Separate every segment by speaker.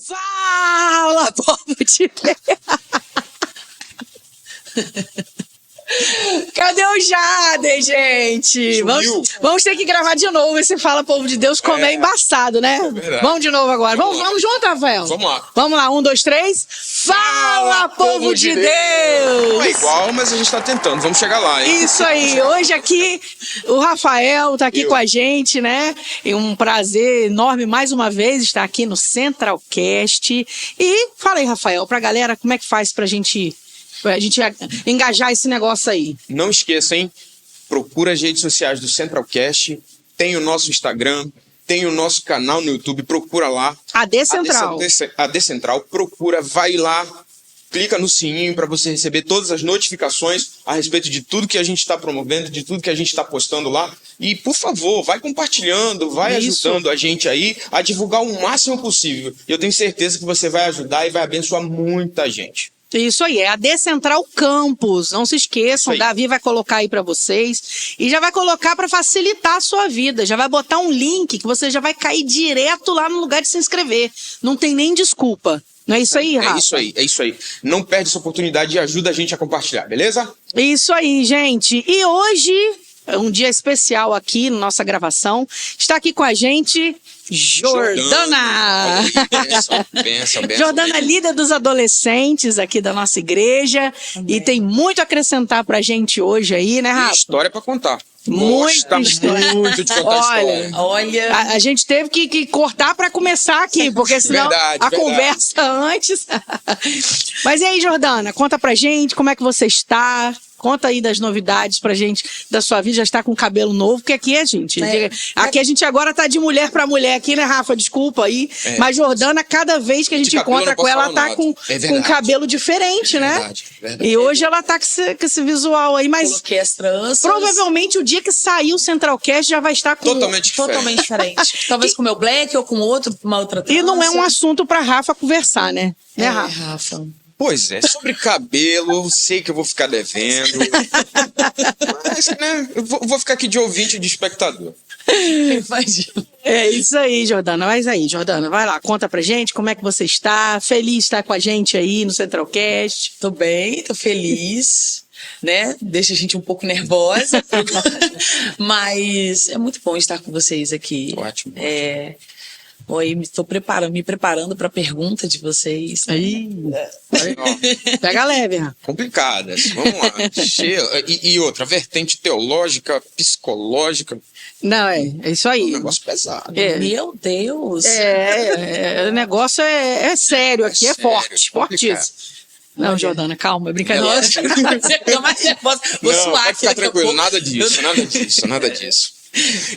Speaker 1: Fala, povo de Deus! Cadê o Jader, gente? Vamos ter que gravar de novo esse Fala, povo de Deus, como é embaçado, né? Vamos de novo agora. Vamos junto, Rafael?
Speaker 2: Vamos lá.
Speaker 1: Vamos lá, 1, 2, 3. Fala, povo de Deus!
Speaker 2: Não é igual, mas a gente tá tentando. Vamos chegar lá, hein?
Speaker 1: Isso aí. Hoje aqui, o Rafael tá aqui com a gente, né? É um prazer enorme, mais uma vez, estar aqui no Centralcast. E fala aí, Rafael, pra galera, como é que faz pra gente engajar esse negócio aí?
Speaker 2: Não esqueça, hein? Procura as redes sociais do Centralcast, tem o nosso Instagram, tem o nosso canal no YouTube, procura lá.
Speaker 1: AD Central.
Speaker 2: AD Central, procura, vai lá, clica no sininho para você receber todas as notificações a respeito de tudo que a gente está promovendo, de tudo que a gente está postando lá. E, por favor, vai compartilhando, vai ajudando a gente aí a divulgar o máximo possível. Eu tenho certeza que você vai ajudar e vai abençoar muita gente.
Speaker 1: Isso aí, é a AD Central Campus. Não se esqueçam, Davi vai colocar aí para vocês e já vai colocar para facilitar a sua vida. Já vai botar um link que você já vai cair direto lá no lugar de se inscrever. Não tem nem desculpa. Não é isso aí, Rafa?
Speaker 2: É isso aí. Não perde essa oportunidade e ajuda a gente a compartilhar, beleza?
Speaker 1: Isso aí, gente. E hoje é um dia especial aqui na nossa gravação. Está aqui com a gente Jordana!
Speaker 2: Benção.
Speaker 1: Jordana, líder dos adolescentes aqui da nossa igreja. Amém. E tem muito a acrescentar pra gente hoje aí, né, Rafa?
Speaker 2: Tem história pra contar.
Speaker 1: Muito de contar
Speaker 2: história.
Speaker 1: Olha, a gente teve que cortar para começar aqui, porque senão conversa antes. Mas e aí, Jordana, conta pra gente como é que você está. Conta aí das novidades pra gente, da sua vida, já está com cabelo novo, porque aqui aqui a gente agora tá de mulher pra mulher aqui, né, Rafa? Desculpa aí. Mas Jordana, cada vez que a gente encontra com ela, tá com cabelo diferente, né? Verdade. E hoje ela tá com esse visual aí, mas
Speaker 3: coloquei as tranças.
Speaker 1: Provavelmente o dia que sair o Centralcast já vai estar com
Speaker 2: totalmente diferente.
Speaker 3: Talvez com o meu black ou com uma outra trança.
Speaker 1: E não é um assunto pra Rafa conversar, né?
Speaker 3: Rafa?
Speaker 2: Pois é, sobre cabelo, sei que eu vou ficar devendo. Mas, né, eu vou ficar aqui de ouvinte e de espectador.
Speaker 1: É isso aí, Jordana. Mas aí, Jordana, vai lá, conta pra gente como é que você está. Feliz de estar com a gente aí no Centralcast.
Speaker 3: Tô bem, tô feliz, né? Deixa a gente um pouco nervosa. Mas é muito bom estar com vocês aqui.
Speaker 2: Ótimo.
Speaker 3: Oi, estou me preparando para a pergunta de vocês.
Speaker 1: Pega leve, né?
Speaker 2: Complicadas. Vamos lá. E outra, vertente teológica, psicológica.
Speaker 1: Não, é isso aí.
Speaker 2: Um negócio pesado.
Speaker 3: Meu Deus.
Speaker 1: O negócio é sério aqui, é forte, fortíssimo. Não, Jordana, calma, é brincadeira.
Speaker 3: Você fica mais nervosa. Vou suar
Speaker 2: aqui. Fica tranquilo, nada disso.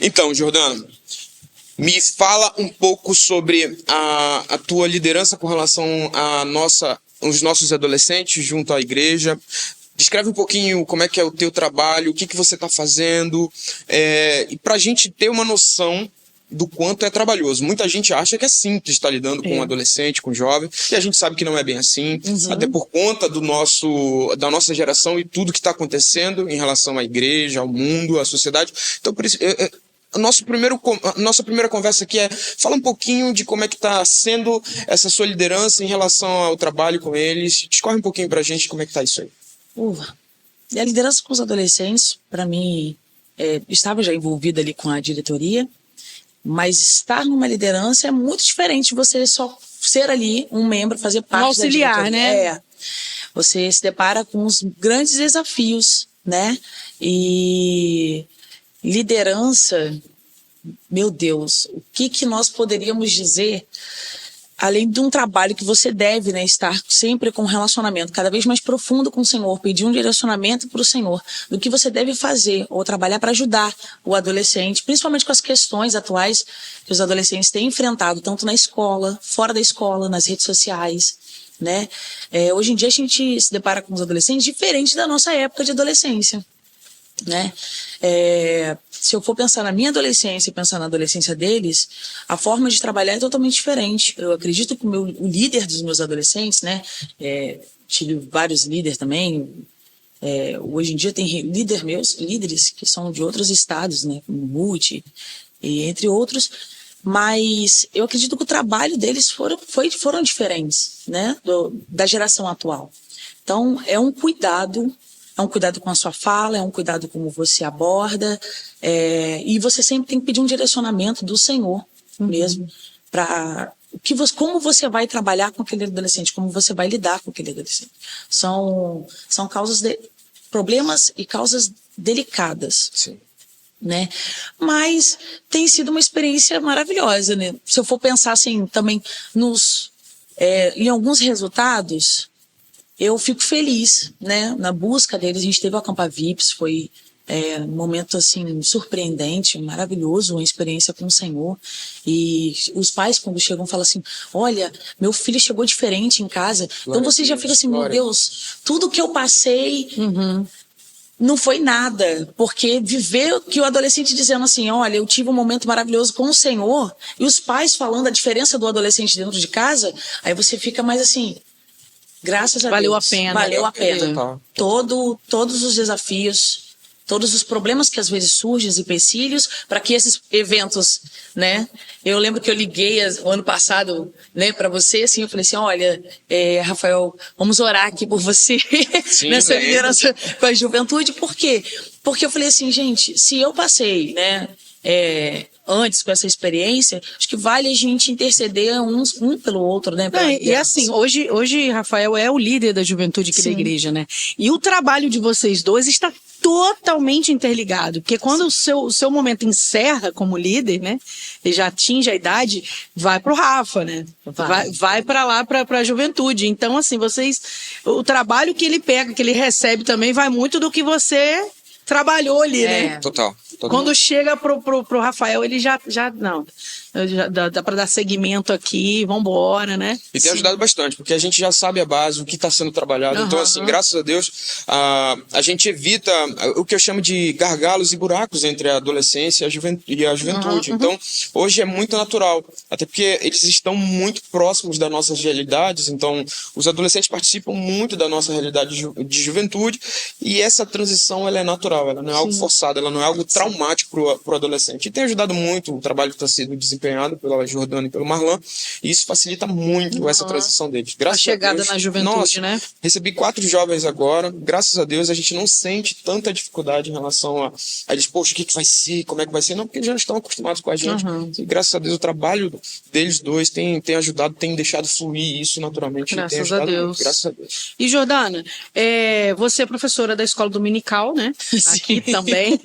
Speaker 2: Então, Jordana, me fala um pouco sobre a tua liderança com relação aos nossos adolescentes junto à igreja. Descreve um pouquinho como é que é o teu trabalho, o que você está fazendo, e para a gente ter uma noção do quanto é trabalhoso. Muita gente acha que é simples estar lidando com um adolescente, com um jovem, e a gente sabe que não é bem assim, até por conta da nossa geração e tudo que está acontecendo em relação à igreja, ao mundo, à sociedade. Então, por isso... Nossa primeira conversa aqui fala um pouquinho de como é que está sendo essa sua liderança em relação ao trabalho com eles. Discorre um pouquinho pra gente como é que tá isso aí.
Speaker 3: E a liderança com os adolescentes, para mim, estava já envolvida ali com a diretoria, mas estar numa liderança é muito diferente de você só ser ali um membro, fazer parte
Speaker 1: auxiliar,
Speaker 3: da diretoria. Né? Você se depara com os grandes desafios, né? E liderança, meu Deus, o que nós poderíamos dizer, além de um trabalho que você deve, né, estar sempre com um relacionamento cada vez mais profundo com o Senhor, pedir um direcionamento para o Senhor, do que você deve fazer ou trabalhar para ajudar o adolescente, principalmente com as questões atuais que os adolescentes têm enfrentado, tanto na escola, fora da escola, nas redes sociais, né? Hoje em dia a gente se depara com os adolescentes diferente da nossa época de adolescência, né? Se eu for pensar na minha adolescência e pensar na adolescência deles, a forma de trabalhar é totalmente diferente. Eu acredito que o líder dos meus adolescentes, né? Tive vários líderes também. Hoje em dia tem líderes que são de outros estados, né? Como Multi, e entre outros. Mas eu acredito que o trabalho deles foram diferentes, né? Da geração atual. Então, é um cuidado com a sua fala, é um cuidado como você aborda, e você sempre tem que pedir um direcionamento do Senhor mesmo, para como você vai trabalhar com aquele adolescente, como você vai lidar com aquele adolescente. São problemas e causas delicadas.
Speaker 2: Sim.
Speaker 3: Né? Mas tem sido uma experiência maravilhosa, né? Se eu for pensar assim também em alguns resultados, eu fico feliz, né? Na busca deles, a gente teve o Acampa Vips, foi um momento assim surpreendente, maravilhoso, uma experiência com o Senhor. E os pais quando chegam falam assim: olha, meu filho chegou diferente em casa. Então você já fica assim: meu Deus, tudo que eu passei não foi nada, porque viver que o adolescente dizendo assim, olha, eu tive um momento maravilhoso com o Senhor, e os pais falando a diferença do adolescente dentro de casa, aí você fica mais assim, graças a
Speaker 1: Valeu
Speaker 3: Deus.
Speaker 1: a pena.
Speaker 3: Valeu a pena.
Speaker 2: Tá.
Speaker 3: Todos os desafios, todos os problemas que às vezes surgem, empecilhos, para que esses eventos, né? Eu lembro que eu liguei o ano passado, né, para você, assim, eu falei assim, olha, Rafael, vamos orar aqui por você, nessa liderança com a juventude. Por quê? Porque eu falei assim, gente, se eu passei, né, antes com essa experiência, acho que vale a gente interceder um pelo outro, né?
Speaker 1: E assim, hoje Rafael é o líder da juventude aqui da igreja, né? E o trabalho de vocês dois está totalmente interligado, porque quando o seu momento encerra como líder, né? Ele já atinge a idade, vai pro Rafa, né? Vai para lá, para a juventude. Então, assim, o trabalho que ele pega, que ele recebe também, vai muito do que você trabalhou ali, né?
Speaker 2: Total.
Speaker 1: Quando chega pro Rafael, ele já não. Dá para dar seguimento aqui, vambora, né?
Speaker 2: E tem ajudado bastante, porque a gente já sabe a base, o que está sendo trabalhado. Então, assim, graças a Deus, a gente evita o que eu chamo de gargalos e buracos entre a adolescência e a juventude. Então, hoje é muito natural, até porque eles estão muito próximos das nossas realidades. Então, os adolescentes participam muito da nossa realidade de juventude, e essa transição ela é natural, ela não é algo forçado, ela não é algo traumático para o adolescente. E tem ajudado muito o trabalho que está sendo desempenhado pela Jordana e pelo Marlan, e isso facilita muito essa transição deles. Graças
Speaker 1: a chegada
Speaker 2: a Deus,
Speaker 1: na juventude, né?
Speaker 2: Recebi 4 jovens agora, graças a Deus a gente não sente tanta dificuldade em relação a eles, poxa, o que vai ser, como é que vai ser? Não, porque eles já estão acostumados com a gente. E graças a Deus o trabalho deles dois tem ajudado, tem deixado fluir isso naturalmente.
Speaker 1: Graças a Deus.
Speaker 2: Graças a Deus.
Speaker 1: E Jordana, você é professora da escola dominical, né? Aqui também.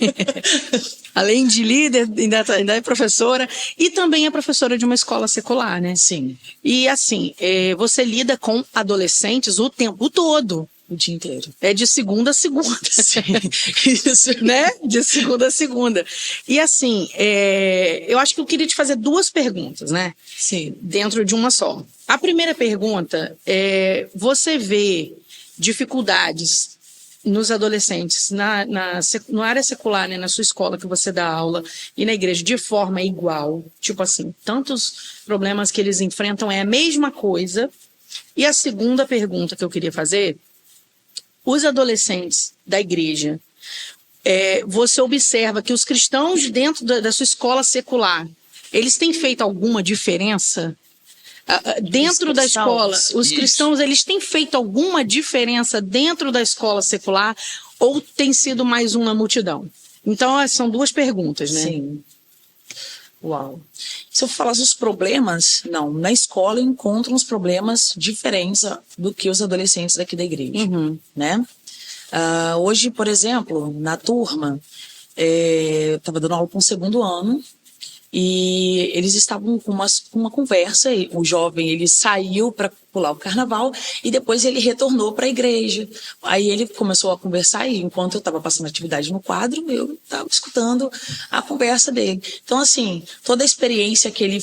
Speaker 1: Além de líder, ainda é professora, e também é professora de uma escola secular, né?
Speaker 3: Sim.
Speaker 1: E assim, você lida com adolescentes o tempo todo.
Speaker 3: O dia inteiro.
Speaker 1: É de segunda a segunda.
Speaker 3: Sim.
Speaker 1: Isso, né? De segunda a segunda. E assim, eu acho que eu queria te fazer 2 perguntas, né?
Speaker 3: Sim.
Speaker 1: Dentro de uma só. A primeira pergunta você vê dificuldades nos adolescentes, na área secular, né, na sua escola que você dá aula, e na igreja de forma igual? Tipo assim, tantos problemas que eles enfrentam é a mesma coisa? E a segunda pergunta que eu queria fazer, os adolescentes da igreja, você observa que os cristãos dentro da sua escola secular, eles têm feito alguma diferença? Dentro da escola, os cristãos, eles têm feito alguma diferença dentro da escola secular, ou tem sido mais uma multidão? Então, são 2 perguntas, né?
Speaker 3: Sim. Uau. Se eu falar dos problemas, não. Na escola eu encontro uns problemas diferentes do que os adolescentes daqui da igreja, né? Hoje, por exemplo, na turma, eu estava dando aula para um 2º ano, e eles estavam com uma conversa, e o jovem ele saiu para pular o carnaval e depois ele retornou para a igreja. Aí ele começou a conversar, e enquanto eu estava passando atividade no quadro, eu estava escutando a conversa dele. Então, assim, toda a experiência que ele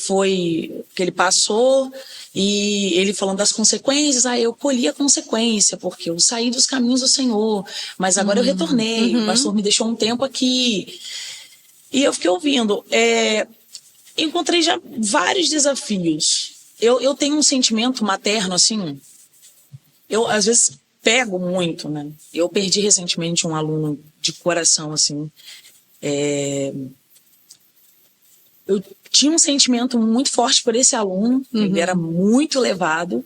Speaker 3: passou, e ele falando das consequências, eu colhi a consequência, porque eu saí dos caminhos do Senhor, mas agora eu retornei, o pastor me deixou um tempo aqui. E eu fiquei ouvindo. Encontrei já vários desafios. Eu tenho um sentimento materno, assim. Eu, às vezes, pego muito, né? Eu perdi recentemente um aluno de coração, assim. tinha um sentimento muito forte por esse aluno, ele era muito levado,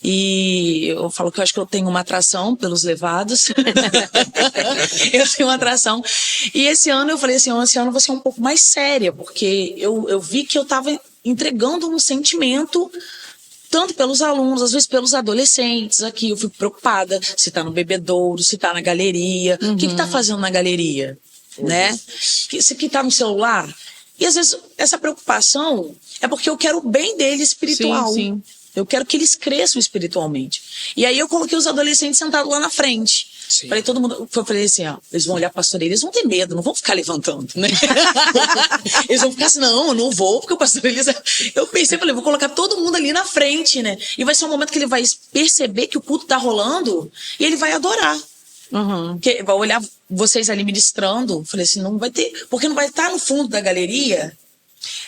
Speaker 3: e eu falo que eu acho que eu tenho uma atração pelos levados. Eu tenho uma atração. E esse ano eu falei assim, esse ano eu vou ser um pouco mais séria, porque eu vi que eu estava entregando um sentimento tanto pelos alunos, às vezes pelos adolescentes aqui. Eu fico preocupada se tá no bebedouro, se tá na galeria. O que tá fazendo na galeria? Né? Que tá no celular? E às vezes essa preocupação é porque eu quero o bem dele espiritual.
Speaker 1: Sim, sim.
Speaker 3: Eu quero que eles cresçam espiritualmente. E aí eu coloquei os adolescentes sentados lá na frente.
Speaker 2: Sim.
Speaker 3: Falei, todo mundo, eu falei assim, ó, eles vão olhar pra pastor, eles vão ter medo, não vão ficar levantando, né? Eles vão ficar assim, não, eu não vou, porque o pastor Elias... Eu pensei, falei, vou colocar todo mundo ali na frente, né? E vai ser um momento que ele vai perceber que o culto tá rolando e ele vai adorar. Que vai olhar vocês ali ministrando, falei assim, não vai ter, porque não vai estar no fundo da galeria.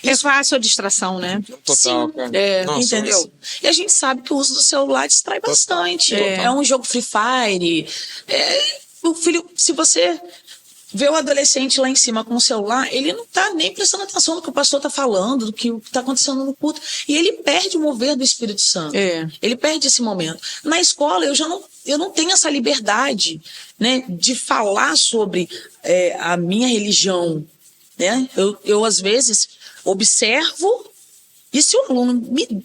Speaker 1: É fácil a distração, né?
Speaker 2: Total,
Speaker 3: Sim,
Speaker 2: cara. Nossa,
Speaker 3: entendeu? E a gente sabe que o uso do celular distrai bastante. É um jogo Free Fire. O filho, se você vê o adolescente lá em cima com o celular, ele não tá nem prestando atenção no que o pastor tá falando, do que tá acontecendo no culto. E ele perde o mover do Espírito Santo. Ele perde esse momento. Na escola, eu não tenho essa liberdade, né, de falar sobre a minha religião. Né? Eu às vezes, observo, e se o aluno me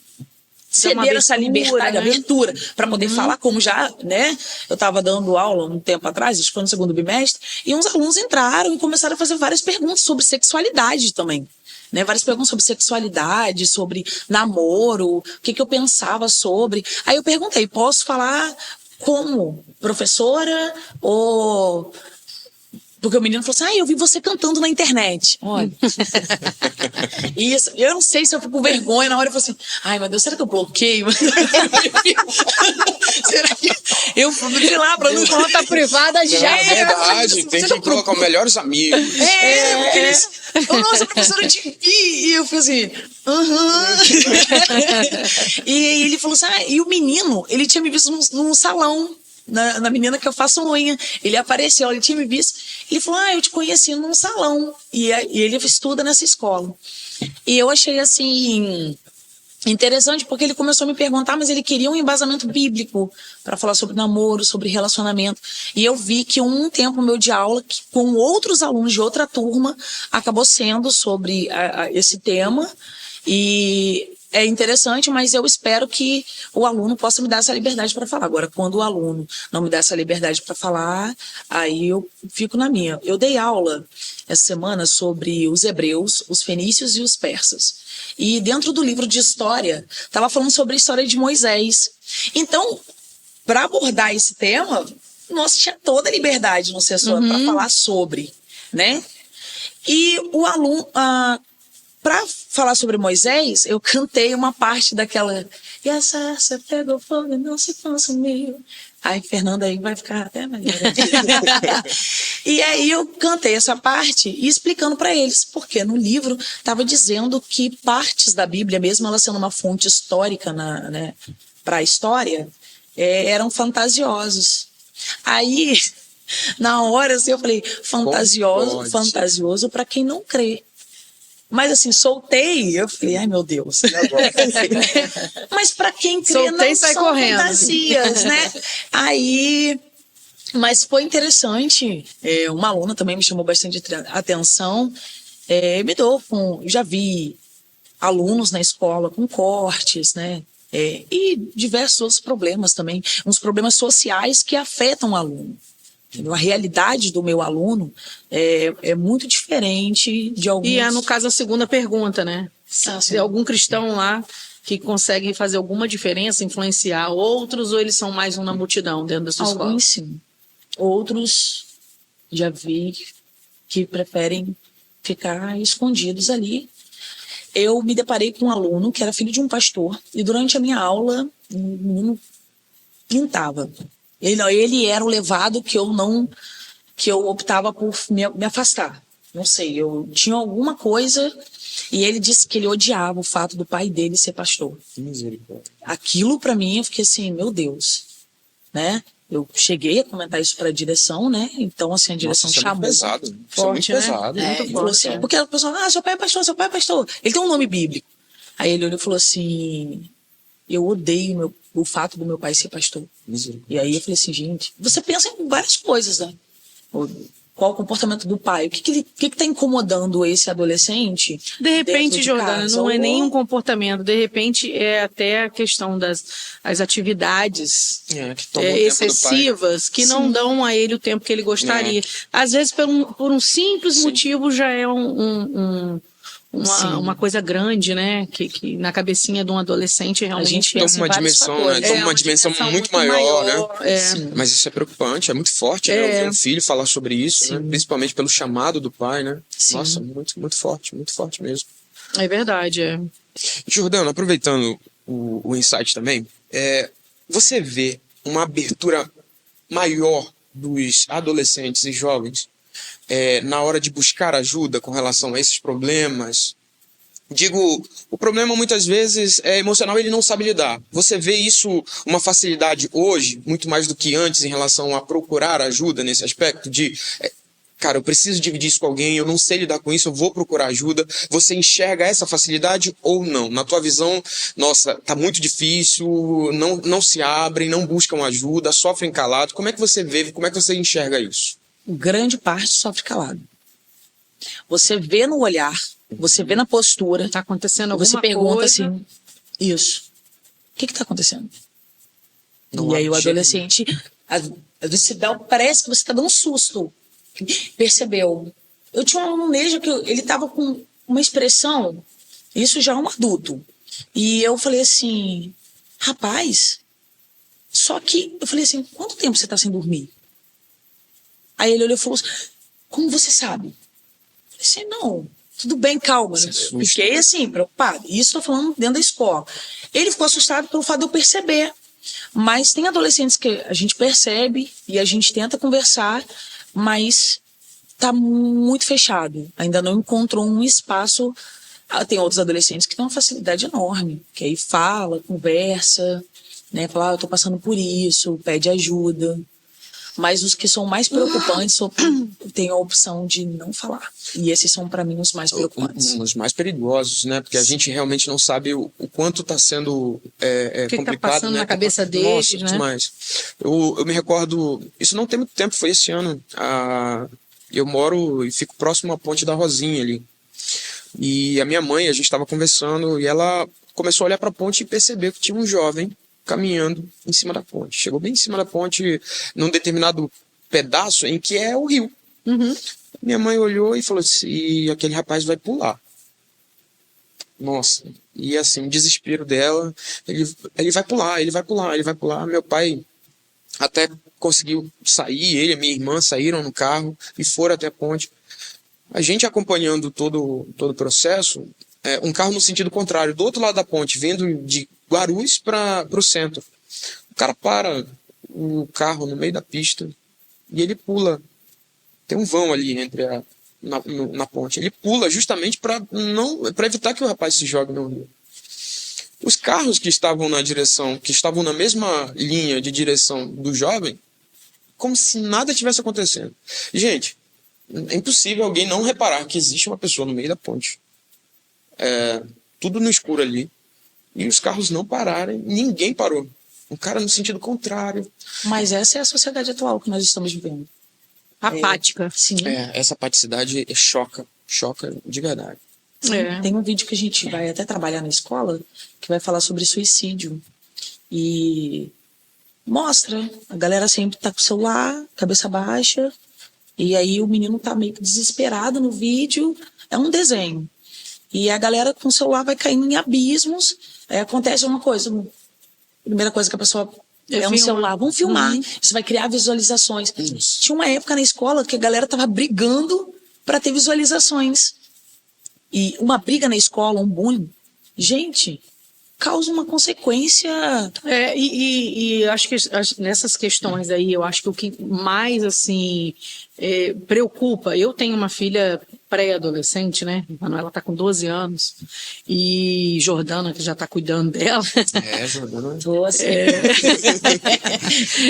Speaker 3: ceder essa liberdade,
Speaker 1: né?
Speaker 3: abertura, para poder falar, como já, né? Eu estava dando aula um tempo atrás, acho que foi no segundo bimestre, e uns alunos entraram e começaram a fazer várias perguntas sobre sexualidade também. Né, várias perguntas sobre sexualidade, sobre namoro, o que eu pensava sobre. Aí eu perguntei, posso falar como professora ou... Porque o menino falou assim, eu vi você cantando na internet. Olha. Isso, eu não sei se eu fico com vergonha na hora. Eu falei assim, meu Deus, será que eu bloqueio? Será que eu sei lá, pra não...
Speaker 1: Conta privada já.
Speaker 2: É verdade, tem que colocar os melhores amigos.
Speaker 3: Porque eles... Nossa, professora, eu te vi. E eu fiz assim, E ele falou assim, e o menino, ele tinha me visto num salão. Na menina que eu faço unha. Ele apareceu, ele tinha me visto. Ele falou, eu te conheci num salão. E ele estuda nessa escola. E eu achei, assim, interessante, porque ele começou a me perguntar, mas ele queria um embasamento bíblico para falar sobre namoro, sobre relacionamento. E eu vi que um tempo meu de aula, com outros alunos de outra turma, acabou sendo sobre esse tema. E... é interessante, mas eu espero que o aluno possa me dar essa liberdade para falar. Agora, quando o aluno não me dá essa liberdade para falar, aí eu fico na minha. Eu dei aula essa semana sobre os hebreus, os fenícios e os persas. E dentro do livro de história, estava falando sobre a história de Moisés. Então, para abordar esse tema, nós tinha toda a liberdade no sessão para falar sobre, né? E o aluno... para falar sobre Moisés, eu cantei uma parte daquela... E a sarça pegou fogo e não se consumiu. Aí, Fernanda, aí vai ficar até melhor. E aí eu cantei essa parte e explicando para eles, porque no livro estava dizendo que partes da Bíblia, mesmo ela sendo uma fonte histórica né, para a história, eram fantasiosos. Aí, na hora, assim, eu falei, fantasioso para quem não crê. Mas assim, soltei, eu falei, ai meu Deus. Mas para quem crê,
Speaker 1: soltei,
Speaker 3: não
Speaker 1: sai
Speaker 3: são
Speaker 1: correndo.
Speaker 3: Fantasias, né? Aí, mas foi interessante, uma aluna também me chamou bastante atenção, me dou já vi alunos na escola com cortes, né? E diversos outros problemas também, uns problemas sociais que afetam o aluno. A realidade do meu aluno é muito diferente de alguns...
Speaker 1: E no caso, a segunda pergunta, né? Se algum cristão lá que consegue fazer alguma diferença, influenciar outros, ou eles são mais um na multidão dentro da sua escola?
Speaker 3: Alguns sim. Outros já vi que preferem ficar escondidos ali. Eu me deparei com um aluno que era filho de um pastor, e durante a minha aula, o menino pintava. Ele era o levado que eu optava por me afastar. Não sei, eu tinha alguma coisa e ele disse que ele odiava o fato do pai dele ser pastor.
Speaker 2: Misericórdia.
Speaker 3: Aquilo para mim, eu fiquei assim, meu Deus, né? Eu cheguei a comentar isso para a direção, né? Então, assim, a direção chamou.
Speaker 2: Pesado.
Speaker 1: Forte,
Speaker 2: Muito
Speaker 1: né?
Speaker 2: pesado.
Speaker 3: Muito forte. Assim, porque a pessoa, seu pai é pastor, seu pai é pastor. Ele tem um nome bíblico. Aí ele olhou e falou assim, eu odeio o fato do meu pai ser pastor. E aí eu falei assim, gente, você pensa em várias coisas, né? Qual o comportamento do pai? O que tá incomodando esse adolescente?
Speaker 1: De repente, Jordana,
Speaker 3: casa?
Speaker 1: não é nem um comportamento, de repente é até a questão das atividades
Speaker 2: que tomam o tempo
Speaker 1: excessivas que não dão a ele o tempo que ele gostaria. Às vezes, por um simples motivo, já é uma coisa grande, né? Que na cabecinha de um adolescente realmente
Speaker 2: toma uma dimensão, né? Toma uma dimensão muito maior, né? Mas isso é preocupante, é muito forte, né? Ouvir um filho falar sobre isso, né? Principalmente pelo chamado do pai, né? Sim. Nossa, muito forte mesmo.
Speaker 1: É verdade, é.
Speaker 2: Jordana, aproveitando o insight também, você vê uma abertura maior dos adolescentes e jovens na hora de buscar ajuda com relação a esses problemas? Digo, o problema muitas vezes é emocional, ele não sabe lidar. Você vê isso, uma facilidade hoje, muito mais do que antes, em relação a procurar ajuda nesse aspecto de... cara, eu preciso dividir isso com alguém, eu não sei lidar com isso, eu vou procurar ajuda. Você enxerga essa facilidade ou não? Na tua visão, nossa, tá muito difícil, não se abrem, não buscam ajuda, sofrem calado. Como é que você vê, como é que você enxerga isso?
Speaker 3: Grande parte sofre calado. Você vê no olhar, você vê na postura.
Speaker 1: Tá acontecendo alguma
Speaker 3: coisa. Você pergunta
Speaker 1: coisa.
Speaker 3: assim, isso. O que tá acontecendo?
Speaker 2: Não
Speaker 3: e aí o adolescente, às vezes parece que você tá dando um susto. Percebeu? Eu tinha um aluno mesmo que ele tava com uma expressão, isso já é um adulto. E eu falei assim, rapaz, só que eu falei assim, quanto tempo você tá sem dormir? Aí ele olhou e falou assim, como você sabe? Eu falei assim, não, tudo bem, calma. Fiquei assim, preocupada. Isso estou falando dentro da escola. Ele ficou assustado pelo fato de eu perceber. Mas tem adolescentes que a gente percebe e a gente tenta conversar, mas tá muito fechado. Ainda não encontrou um espaço. Tem outros adolescentes que têm uma facilidade enorme, que aí fala, conversa, né? Fala, eu tô passando por isso, pede ajuda. Mas os que são mais preocupantes têm a opção de não falar. E esses são, para mim, os mais preocupantes.
Speaker 2: Os mais perigosos, né? Porque a gente realmente não sabe o quanto está sendo complicado.
Speaker 1: Tá passando, né? Na cabeça deles,
Speaker 2: Nossa,
Speaker 1: né?
Speaker 2: demais. Eu me recordo, isso não tem muito tempo, foi esse ano. Eu moro e fico próximo à Ponte da Rosinha ali. E a minha mãe, a gente estava conversando e ela começou a olhar para a ponte e percebeu que tinha um jovem caminhando em cima da ponte. Chegou bem em cima da ponte, num determinado pedaço em que é o rio.
Speaker 1: Uhum.
Speaker 2: Minha mãe olhou e falou assim, e aquele rapaz vai pular. Nossa, e assim, o desespero dela, ele vai pular, ele vai pular, ele vai pular. Meu pai até conseguiu sair, ele e minha irmã saíram no carro e foram até a ponte. A gente acompanhando todo o processo, um carro no sentido contrário, do outro lado da ponte, vindo de Guarulhos para o centro. O cara para o carro no meio da pista e ele pula. Tem um vão ali na ponte. Ele pula justamente para evitar que o rapaz se jogue no rio. Os carros que estavam na direção, que estavam na mesma linha de direção do jovem, como se nada tivesse acontecendo. Gente, é impossível alguém não reparar que existe uma pessoa no meio da ponte. Tudo no escuro ali. E os carros não pararem, ninguém parou. Um cara no sentido contrário.
Speaker 3: Mas essa é a sociedade atual que nós estamos vivendo.
Speaker 1: Apática.
Speaker 3: Sim.
Speaker 2: Essa apaticidade choca de verdade.
Speaker 3: Tem um vídeo que a gente vai até trabalhar na escola, que vai falar sobre suicídio. E mostra, a galera sempre tá com o celular, cabeça baixa, e aí o menino tá meio que desesperado no vídeo, é um desenho. E a galera com o celular vai caindo em abismos, aí acontece uma coisa, a primeira coisa que a pessoa um celular, vamos filmar, isso vai criar visualizações. Tinha uma época na escola que a galera tava brigando para ter visualizações. E uma briga na escola, um bullying, gente, causa uma consequência.
Speaker 1: E acho que nessas questões aí, eu acho que o que mais, assim, preocupa, eu tenho uma filha pré-adolescente, né? Manuela tá com 12 anos. E Jordana, que já tá cuidando dela.
Speaker 2: Jordana.
Speaker 3: Doce.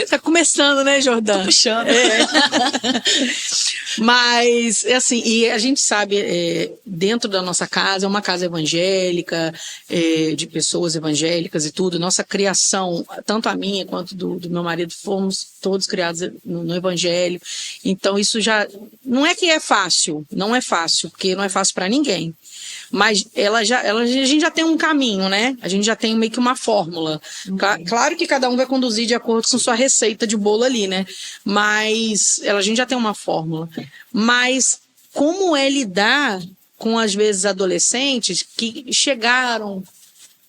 Speaker 1: Tá começando, né, Jordana?
Speaker 3: Tô puxando.
Speaker 1: Mas, assim, e a gente sabe, dentro da nossa casa, é uma casa evangélica, de pessoas evangélicas e tudo. Nossa criação, tanto a minha quanto do meu marido, fomos todos criados no evangelho. Então, isso já... Não é que é fácil, não é fácil, porque não é fácil para ninguém. Mas a gente já tem um caminho, né? A gente já tem meio que uma fórmula. Claro que cada um vai conduzir de acordo com sua receita de bolo ali, né? Mas a gente já tem uma fórmula. Mas como é lidar com, às vezes, adolescentes que chegaram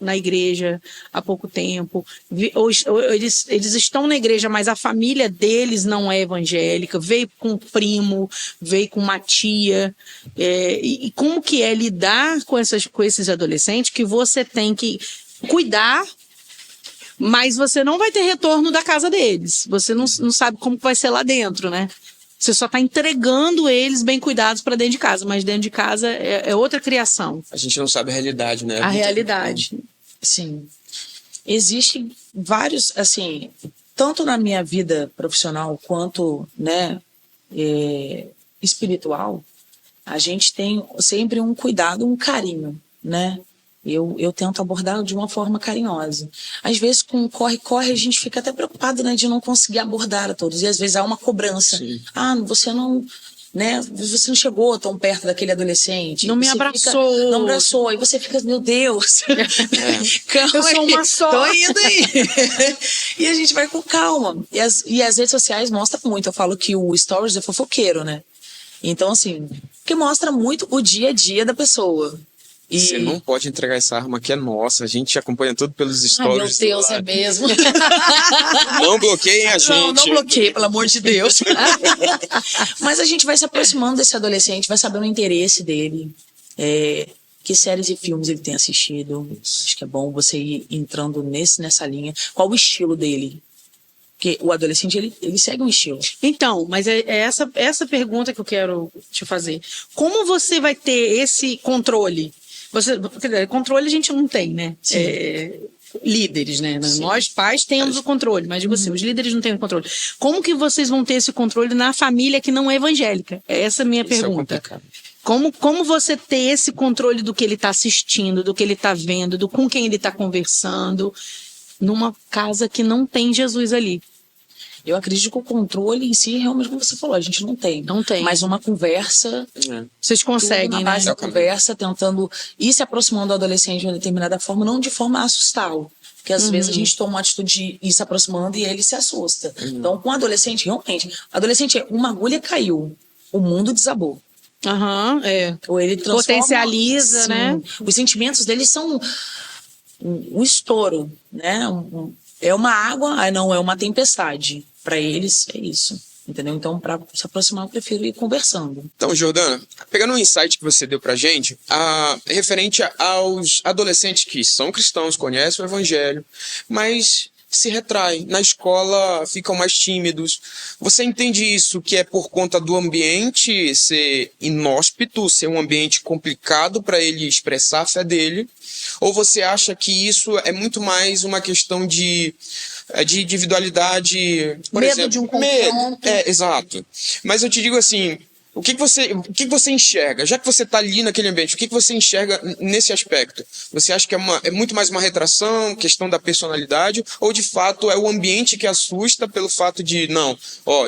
Speaker 1: na igreja há pouco tempo, ou eles estão na igreja, mas a família deles não é evangélica, veio com um primo, veio com uma tia, e como que é lidar com esses adolescentes que você tem que cuidar, mas você não vai ter retorno da casa deles, você não sabe como vai ser lá dentro, né? Você só está entregando eles bem cuidados para dentro de casa, mas dentro de casa é outra criação.
Speaker 2: A gente não sabe a realidade, né?
Speaker 1: A realidade.
Speaker 3: Sim. Existem vários, assim, tanto na minha vida profissional quanto, né, espiritual, a gente tem sempre um cuidado, um carinho, né? Eu tento abordar de uma forma carinhosa. Às vezes, com corre-corre, a gente fica até preocupado, né, de não conseguir abordar a todos. E às vezes há uma cobrança.
Speaker 2: Sim.
Speaker 3: Você não, né, você não chegou tão perto daquele adolescente.
Speaker 1: Não me abraçou.
Speaker 3: Não abraçou. Aí você fica, meu Deus. Calma,
Speaker 1: eu sou uma só.
Speaker 3: Tô indo aí. E a gente vai com calma. E as redes sociais mostram muito. Eu falo que o stories é fofoqueiro, né? Então, assim, que mostra muito o dia a dia da pessoa.
Speaker 2: Você não pode entregar essa arma que é nossa. A gente acompanha tudo pelos stories.
Speaker 3: Ai, meu Deus, é mesmo.
Speaker 2: Não bloqueiem a gente.
Speaker 3: Não bloqueie, pelo amor de Deus. Mas a gente vai se aproximando desse adolescente, vai sabendo o interesse dele, que séries e filmes ele tem assistido. Acho que é bom você ir entrando nessa linha. Qual o estilo dele? Porque o adolescente, ele segue um estilo.
Speaker 1: Então, mas é essa pergunta que eu quero te fazer. Como você vai ter esse controle? Controle a gente não tem, né? Líderes, né? Sim. Nós, pais, temos o controle, mas digo assim, os líderes não têm o controle. Como que vocês vão ter esse controle na família que não é evangélica? Essa é a minha pergunta.
Speaker 2: É complicado.
Speaker 1: Como você ter esse controle do que ele está assistindo, do que ele está vendo, com quem ele está conversando, numa casa que não tem Jesus ali?
Speaker 3: Eu acredito que o controle em si, realmente, como você falou, a gente não tem.
Speaker 1: Não tem.
Speaker 3: Mas uma conversa...
Speaker 1: Vocês conseguem,
Speaker 3: na
Speaker 1: né?
Speaker 3: base da conversa, tentando ir se aproximando do adolescente de uma determinada forma, não de forma a assustá-lo. Porque às vezes a gente toma uma atitude de ir se aproximando e ele se assusta. Então, com o adolescente, realmente, adolescente uma agulha caiu, o mundo desabou. Ou ele transforma,
Speaker 1: potencializa, né?
Speaker 3: Os sentimentos dele são um estouro, né? É uma água, não é uma tempestade. Para eles é isso, entendeu? Então, para se aproximar, eu prefiro ir conversando.
Speaker 2: Então, Jordana, pegando um insight que você deu pra gente, referente aos adolescentes que são cristãos, conhecem o evangelho, mas se retraem, na escola ficam mais tímidos. Você entende isso que é por conta do ambiente ser inóspito, ser um ambiente complicado para ele expressar a fé dele? Ou você acha que isso é muito mais uma questão de individualidade, por
Speaker 3: medo
Speaker 2: exemplo,
Speaker 3: de um confronto.
Speaker 2: Exato. Mas eu te digo assim, o que você enxerga? Já que você está ali naquele ambiente, o que você enxerga nesse aspecto? Você acha que é muito mais uma retração, questão da personalidade, ou de fato é o ambiente que assusta pelo fato de,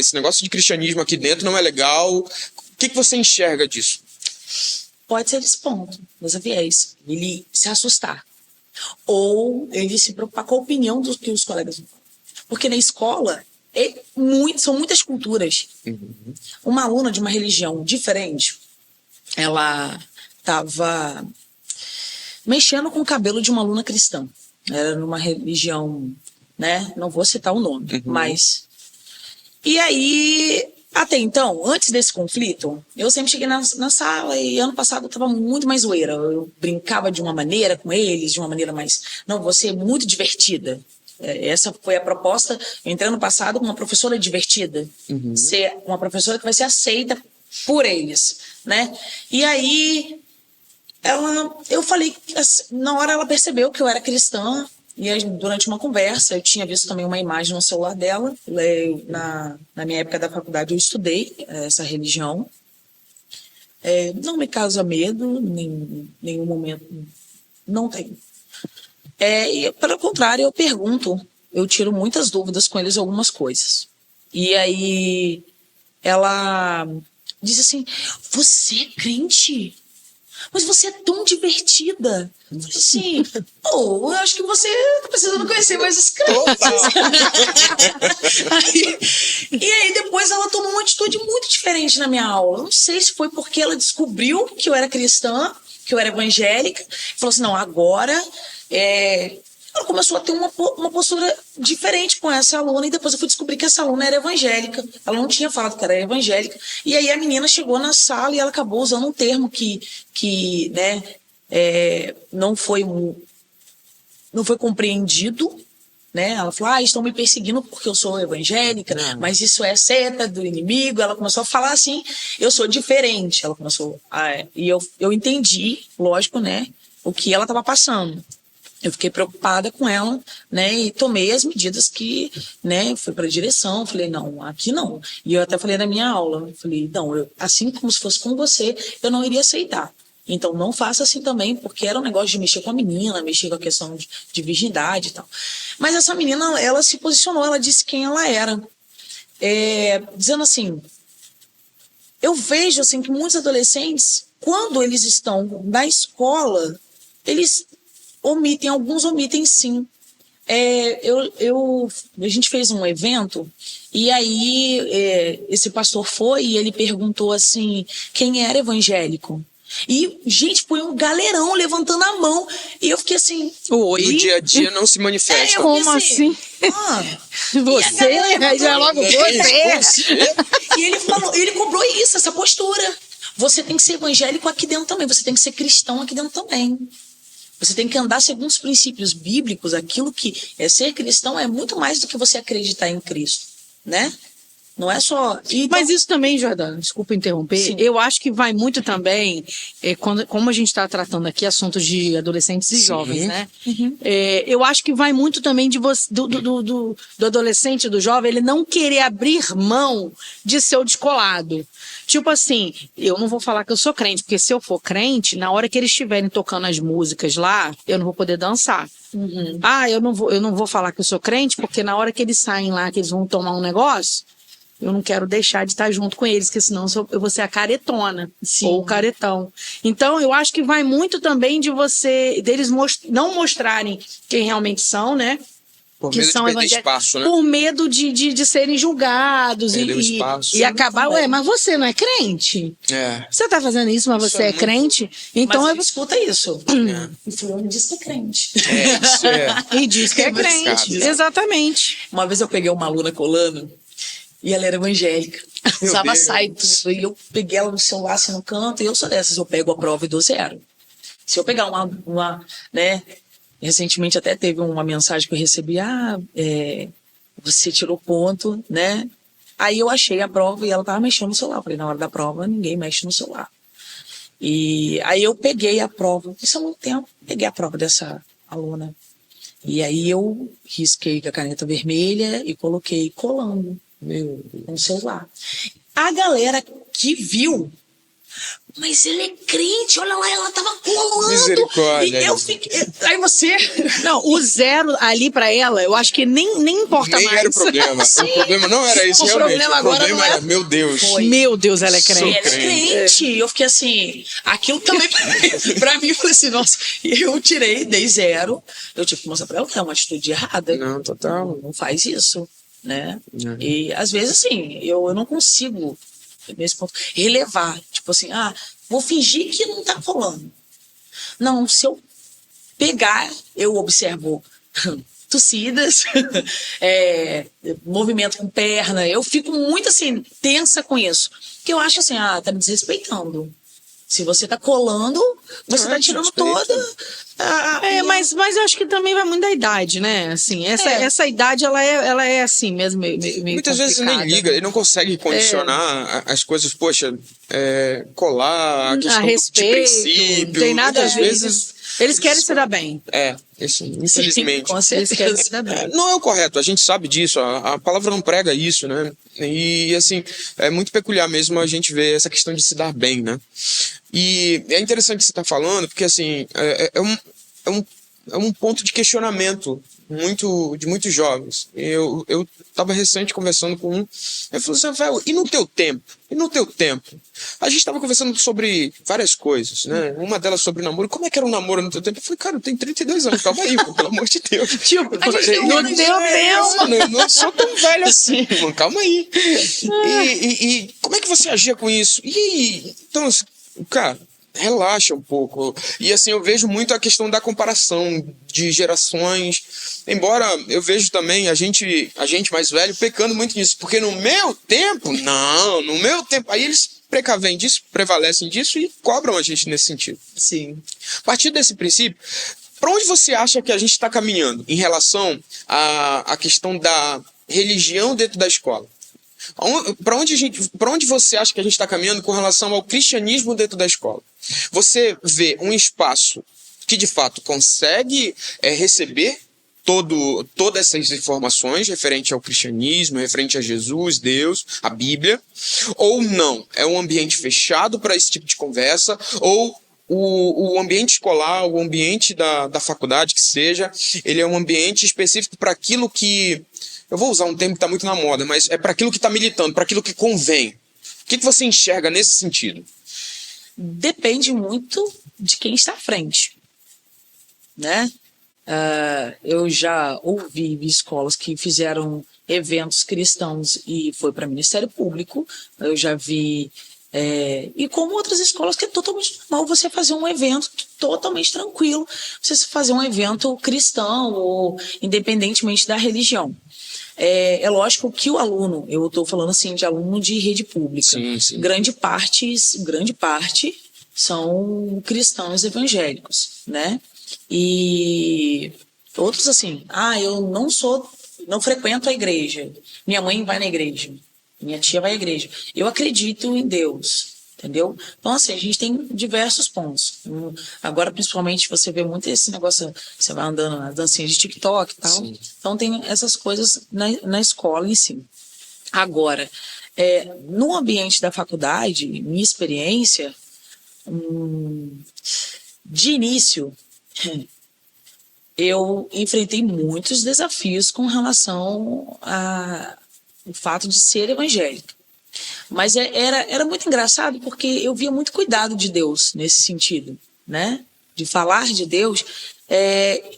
Speaker 2: esse negócio de cristianismo aqui dentro não é legal? O que você enxerga disso?
Speaker 3: Pode ser esse ponto, dessa viés. Ele se assustar. Ou ele se preocupar com a opinião dos que os colegas vão falar. Porque na escola, são muitas culturas. Uma aluna de uma religião diferente, ela estava mexendo com o cabelo de uma aluna cristã. Era numa religião, né? Não vou citar o nome, mas... E aí... Até então, antes desse conflito, eu sempre cheguei na sala e ano passado eu estava muito mais zoeira. Eu brincava de uma maneira com eles, de uma maneira mais... Não, vou ser muito divertida. Essa foi a proposta. Eu entrei ano passado com uma professora divertida. Ser uma professora que vai ser aceita por eles, né? E aí, eu falei, na hora ela percebeu que eu era cristã, e aí, durante uma conversa, eu tinha visto também uma imagem no celular dela. Na minha época da faculdade, eu estudei essa religião. Não me causa medo, nenhum momento, não tenho. E, pelo contrário, eu pergunto, eu tiro muitas dúvidas com eles, algumas coisas. E aí, ela disse assim, você é crente? Mas você é tão divertida. Eu falei assim, eu acho que você tá precisando conhecer mais os crentes. E aí depois ela tomou uma atitude muito diferente na minha aula. Eu não sei se foi porque ela descobriu que eu era cristã, que eu era evangélica. Falou assim, não, agora... Ela começou a ter uma postura diferente com essa aluna, e depois eu fui descobrir que essa aluna era evangélica. Ela não tinha falado que era evangélica. E aí a menina chegou na sala e ela acabou usando um termo que né, não foi compreendido. Né? Ela falou, estão me perseguindo porque eu sou evangélica, mas isso é seta do inimigo. Ela começou a falar assim, eu sou diferente. Ela começou e eu entendi, lógico, né, o que ela estava passando. Eu fiquei preocupada com ela, né, e tomei as medidas que, né, fui para a direção, falei, não, aqui não. E eu até falei na minha aula, falei, não, assim como se fosse com você, eu não iria aceitar. Então não faça assim também, porque era um negócio de mexer com a menina, mexer com a questão de virgindade e tal. Mas essa menina, ela se posicionou, ela disse quem ela era. Dizendo assim, eu vejo assim que muitos adolescentes, quando eles estão na escola, eles... alguns omitem sim. A gente fez um evento e aí esse pastor foi e ele perguntou assim, quem era evangélico? E, gente, foi um galerão levantando a mão e eu fiquei assim...
Speaker 2: Oi? No dia a dia não se manifesta.
Speaker 1: Como assim? Você? Já logo você?
Speaker 3: E ele cobrou isso, essa postura. Você tem que ser evangélico aqui dentro também, você tem que ser cristão aqui dentro também. Você tem que andar segundo os princípios bíblicos. Aquilo que é ser cristão é muito mais do que você acreditar em Cristo, né? Não é só...
Speaker 1: Mas isso também, Jordana, desculpa interromper, sim, eu acho que vai muito também, como a gente está tratando aqui assuntos de adolescentes e jovens, né? Uhum. Eu acho que vai muito também do adolescente, do jovem, ele não querer abrir mão de ser descolado. Tipo assim, eu não vou falar que eu sou crente, porque se eu for crente, na hora que eles estiverem tocando as músicas lá, eu não vou poder dançar. Uhum. Eu não vou falar que eu sou crente, porque na hora que eles saem lá, que eles vão tomar um negócio, eu não quero deixar de estar junto com eles, porque senão eu vou ser a caretona, sim, ou o caretão. Então, eu acho que vai muito também deles não mostrarem quem realmente são, né?
Speaker 2: Por medo de perder espaço, né?
Speaker 1: Por medo de serem julgados e acabar... mas você não é crente? Você tá fazendo isso, mas você é crente? Então
Speaker 3: mas escuta isso. O fulano diz que é crente.
Speaker 1: E diz que é crente. Exatamente.
Speaker 3: Uma vez eu peguei uma aluna colando e ela era evangélica. Usava saia tudo. E eu peguei ela no celular, assim, no canto, e eu sou dessas. Eu pego a prova e dou 0. Se eu pegar uma né... Recentemente até teve uma mensagem que eu recebi, você tirou ponto, né? Aí eu achei a prova e ela tava mexendo no celular. Eu falei, na hora da prova, ninguém mexe no celular. E aí eu peguei a prova, isso há muito tempo, peguei a prova dessa aluna. E aí eu risquei com a caneta vermelha e coloquei colando no celular. A galera que viu... Mas ele é crente, olha lá, ela tava colando.
Speaker 2: Misericórdia.
Speaker 3: E eu fiquei... Aí você...
Speaker 1: Não, o 0 ali pra ela, eu acho que nem importa
Speaker 2: nem
Speaker 1: mais.
Speaker 2: Nem era o problema. O problema não era isso, realmente.
Speaker 3: O problema
Speaker 2: era, meu Deus.
Speaker 1: Foi. Meu Deus, ela é crente.
Speaker 3: Ela é crente. Eu fiquei assim... Aquilo também, pra mim, eu falei assim, nossa... Eu tirei, dei 0. Eu tive que mostrar pra ela que é uma atitude errada.
Speaker 2: Não, total.
Speaker 3: Não faz isso, né? E, às vezes, assim, eu não consigo... nesse ponto, relevar, tipo assim, vou fingir que não tá colando. Não, se eu pegar, eu observo tossidas, movimento com perna, eu fico muito assim, tensa com isso, que eu acho assim, tá me desrespeitando. Se você tá colando, você tá tirando toda
Speaker 1: mas eu acho que também vai muito da idade, né? Assim, essa idade, ela é assim mesmo, meio
Speaker 2: muitas vezes nem liga, ele não consegue condicionar as coisas, poxa, colar, a questão
Speaker 1: respeito,
Speaker 2: de princípio.
Speaker 1: Não tem nada a
Speaker 2: muitas
Speaker 1: ver.
Speaker 2: vezes
Speaker 1: Eles querem se dar bem.
Speaker 2: Isso, infelizmente.
Speaker 3: Sim, com certeza.
Speaker 1: Eles querem se dar bem.
Speaker 2: Não é o correto, a gente sabe disso, a palavra não prega isso, né? E assim, é muito peculiar mesmo a gente ver essa questão de se dar bem, né? E é interessante você estar falando, porque assim, é um ponto de questionamento de muitos jovens. Eu estava recente conversando com um, ele falou assim, Rafael, e no teu tempo? E no teu tempo? A gente estava conversando sobre várias coisas, né? Uma delas sobre namoro. Como é que era um namoro no teu tempo? Eu falei, cara, eu tenho 32 anos, calma aí, pelo amor de Deus.
Speaker 1: Tipo,
Speaker 3: no teu
Speaker 1: tempo.
Speaker 2: Mano, eu não sou tão velho assim, mano, calma aí. E como é que você agia com isso? Então, cara, relaxa um pouco. E assim, eu vejo muito a questão da comparação de gerações. Embora eu vejo também a gente mais velho pecando muito nisso. Porque no meu tempo, aí eles precavem disso, prevalecem disso e cobram a gente nesse sentido.
Speaker 3: Sim.
Speaker 2: A partir desse princípio, para onde você acha que a gente está caminhando em relação à questão da religião dentro da escola? Para onde você acha que a gente está caminhando com relação ao cristianismo dentro da escola? Você vê um espaço que de fato consegue receber todas essas informações referente ao cristianismo, referente a Jesus, Deus, a Bíblia, ou não? É um ambiente fechado para esse tipo de conversa, ou o ambiente escolar, o ambiente da faculdade, que seja, ele é um ambiente específico para aquilo que... Eu vou usar um termo que está muito na moda, mas é para aquilo que está militando, para aquilo que convém. O que você enxerga nesse sentido?
Speaker 3: Depende muito de quem está à frente, né? Eu já ouvi escolas que fizeram eventos cristãos e foi para Ministério Público. Eu já vi... e como outras escolas que é totalmente normal você fazer um evento totalmente tranquilo, você fazer um evento cristão ou independentemente da religião. É lógico que o aluno, eu estou falando assim de aluno de rede pública,
Speaker 2: sim.
Speaker 3: grande parte são cristãos evangélicos, né? E outros assim, eu não frequento a igreja, minha mãe vai na igreja, minha tia vai à igreja, eu acredito em Deus, entendeu? Então assim, a gente tem diversos pontos. Agora principalmente você vê muito esse negócio, você vai andando nas dancinhas de TikTok e tal. Sim. Então tem essas coisas na escola em si. Agora, no ambiente da faculdade, minha experiência, de início, eu enfrentei muitos desafios com relação ao fato de ser evangélica. Mas era muito engraçado porque eu via muito cuidado de Deus nesse sentido, né? De falar de Deus.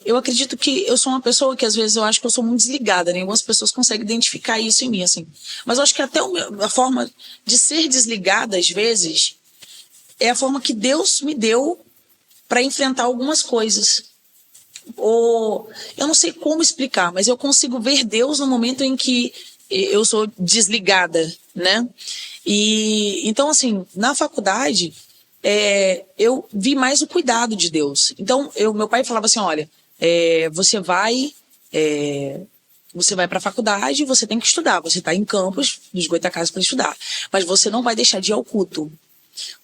Speaker 3: Eu acredito que eu sou uma pessoa que às vezes eu acho que eu sou muito desligada, né? Algumas pessoas conseguem identificar isso em mim, assim. Mas eu acho que até a forma de ser desligada, às vezes, é a forma que Deus me deu para enfrentar algumas coisas. Ou eu não sei como explicar, mas eu consigo ver Deus no momento em que eu sou desligada, né? E então, assim, na faculdade, eu vi mais o cuidado de Deus. Então, meu pai falava assim, olha, você vai para a faculdade, você tem que estudar. Você está em campus dos Goitacazes para estudar. Mas você não vai deixar de ir ao culto.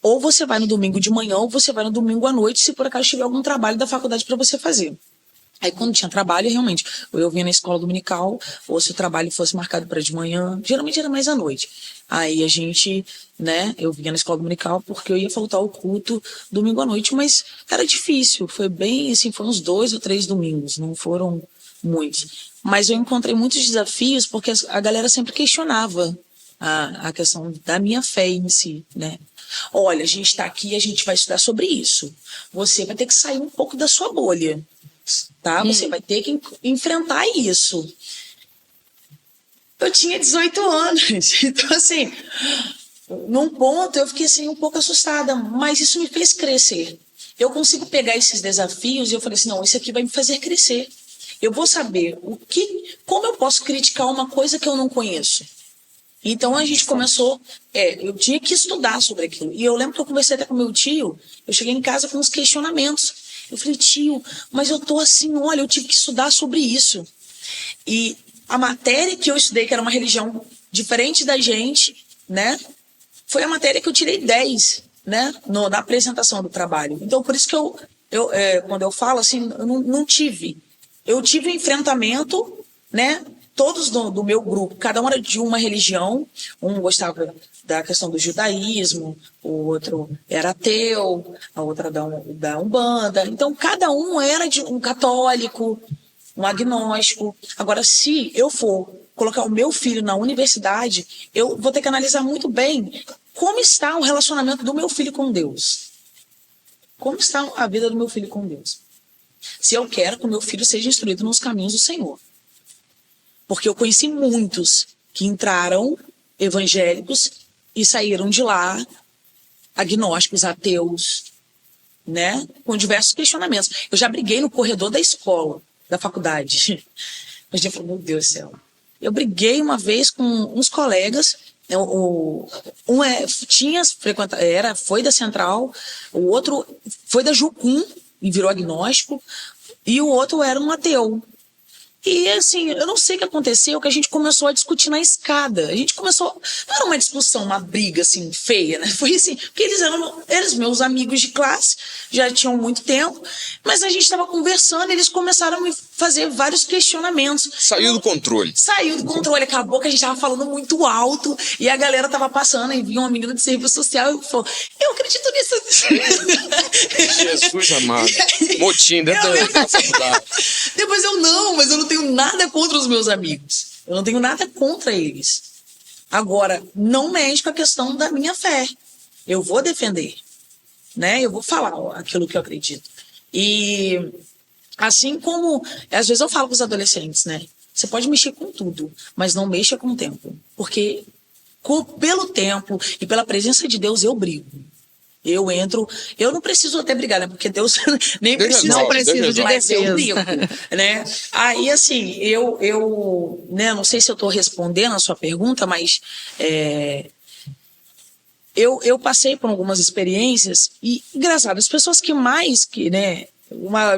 Speaker 3: Ou você vai no domingo de manhã, ou você vai no domingo à noite, se por acaso tiver algum trabalho da faculdade para você fazer. Aí quando tinha trabalho, realmente, ou eu vinha na escola dominical, ou se o trabalho fosse marcado para de manhã, geralmente era mais à noite. Aí a gente, né, eu vinha na escola dominical porque eu ia faltar ao culto domingo à noite, mas era difícil, foi bem, assim, foram uns 2 ou 3 domingos, não foram muitos. Mas eu encontrei muitos desafios porque a galera sempre questionava a questão da minha fé em si, né. Olha, a gente está aqui e a gente vai estudar sobre isso. Você vai ter que sair um pouco da sua bolha. Tá? Você vai ter que enfrentar isso. Eu tinha 18 anos, então assim, num ponto eu fiquei assim um pouco assustada, mas isso me fez crescer. Eu consigo pegar esses desafios e eu falei assim, não, isso aqui vai me fazer crescer. Eu vou saber como eu posso criticar uma coisa que eu não conheço. Então a gente começou, eu tinha que estudar sobre aquilo. E eu lembro que eu conversei até com meu tio, eu cheguei em casa com uns questionamentos. Eu falei, tio, mas eu tô assim, olha, eu tive que estudar sobre isso. E a matéria que eu estudei, que era uma religião diferente da gente, né? Foi a matéria que eu tirei 10, né? Na apresentação do trabalho. Então, por isso que quando eu falo assim, eu não tive. Eu tive enfrentamento, né? Todos do meu grupo, cada um era de uma religião, um gostava da questão do judaísmo, o outro era ateu, a outra da Umbanda. Então, cada um era de um católico, um agnóstico. Agora, se eu for colocar o meu filho na universidade, eu vou ter que analisar muito bem como está o relacionamento do meu filho com Deus. Como está a vida do meu filho com Deus. Se eu quero que o meu filho seja instruído nos caminhos do Senhor. Porque eu conheci muitos que entraram evangélicos e saíram de lá agnósticos, ateus, né? Com diversos questionamentos. Eu já briguei no corredor da escola, da faculdade. Mas eu falei, meu Deus do céu. Eu briguei uma vez com uns colegas. Foi da Central, o outro foi da Jucum e virou agnóstico, e o outro era um ateu. E assim, eu não sei o que aconteceu, que a gente começou a discutir na escada. A gente começou, não era uma discussão, uma briga assim, feia, né? Foi assim, porque eles eram meus amigos de classe, já tinham muito tempo, mas a gente estava conversando e eles começaram a me fazer vários questionamentos.
Speaker 2: Saiu do controle.
Speaker 3: Saiu do controle, acabou que a gente estava falando muito alto e a galera estava passando e vinha uma menina de serviço social e falou, eu acredito nisso.
Speaker 2: Jesus amado. Motim dentro da faculdade.
Speaker 3: Depois mas eu não tenho nada contra os meus amigos. Eu não tenho nada contra eles. Agora, não mexe com a questão da minha fé. Eu vou defender, né? Eu vou falar aquilo que eu acredito. E assim como, às vezes eu falo com os adolescentes, né? Você pode mexer com tudo, mas não mexa com o tempo. Porque pelo tempo e pela presença de Deus eu brigo. Eu entro, eu não preciso até brigar, né? Porque Deus nem precisa,
Speaker 1: não precisa de
Speaker 3: mas eu
Speaker 1: defesa,
Speaker 3: brigo, né? Aí, assim, eu né, não sei se eu estou respondendo a sua pergunta, mas eu passei por algumas experiências e, engraçado, as pessoas né?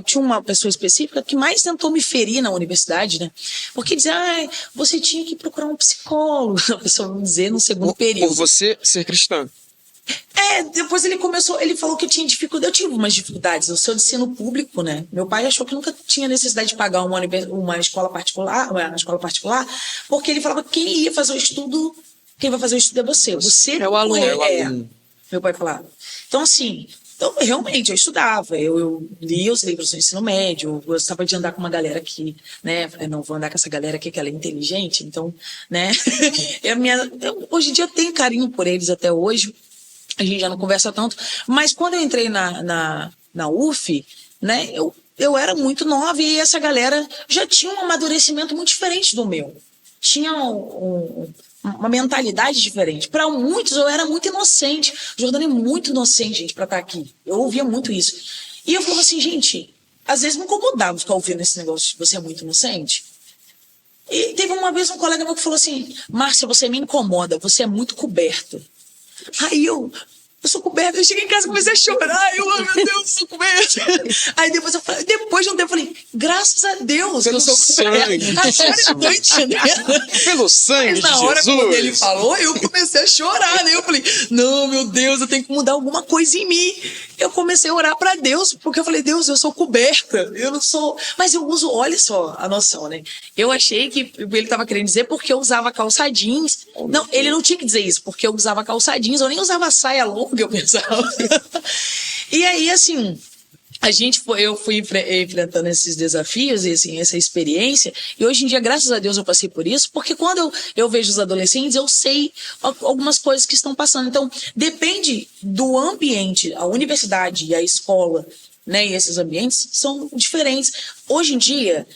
Speaker 3: Tinha uma pessoa específica que mais tentou me ferir na universidade, né? Porque dizia, você tinha que procurar um psicólogo, a pessoa vamos dizer, no segundo período.
Speaker 2: Por você ser cristã.
Speaker 3: Depois ele falou que eu tinha dificuldade, eu tive umas dificuldades, eu sou de ensino público, né? Meu pai achou que nunca tinha necessidade de pagar uma escola particular, porque ele falava que quem ia fazer o estudo, quem vai fazer o estudo é você. Você
Speaker 1: é o aluno.
Speaker 3: Meu pai falava. Então, assim, realmente, eu estudava, eu lia os livros do ensino médio, eu gostava de andar com uma galera que, né, falei, não, vou andar com essa galera aqui que ela é inteligente, então, né, hoje em dia eu tenho carinho por eles até hoje, a gente já não conversa tanto, mas quando eu entrei na UF, né, eu era muito nova e essa galera já tinha um amadurecimento muito diferente do meu. Tinha uma mentalidade diferente. Para muitos eu era muito inocente. O Jordano é muito inocente, gente, para estar aqui. Eu ouvia muito isso. E eu falava assim, gente, às vezes me incomodava ficar ouvindo esse negócio de você é muito inocente. E teve uma vez um colega meu que falou assim, Márcia, você me incomoda, você é muito coberto. Aí eu sou coberta, eu cheguei em casa e comecei a chorar, meu Deus, eu sou coberta. Aí depois de um tempo eu falei, graças a Deus que eu sou coberta.
Speaker 2: Pelo sangue de Jesus.
Speaker 3: Na hora quando ele falou, eu comecei a chorar, né? Eu falei, não, meu Deus, eu tenho que mudar alguma coisa em mim. Eu comecei a orar pra Deus, porque eu falei, Deus, eu sou coberta, eu não sou... Mas eu uso, olha só a noção, né? Eu achei que ele estava querendo dizer porque eu usava calça jeans. Não, ele não tinha que dizer isso, porque eu usava calça jeans, eu nem usava saia longa, eu pensava. E aí, assim, eu fui enfrentando esses desafios e assim, essa experiência, e hoje em dia, graças a Deus, eu passei por isso, porque quando eu vejo os adolescentes, eu sei algumas coisas que estão passando. Então, depende do ambiente, a universidade e a escola, né, e esses ambientes são diferentes. Hoje em dia,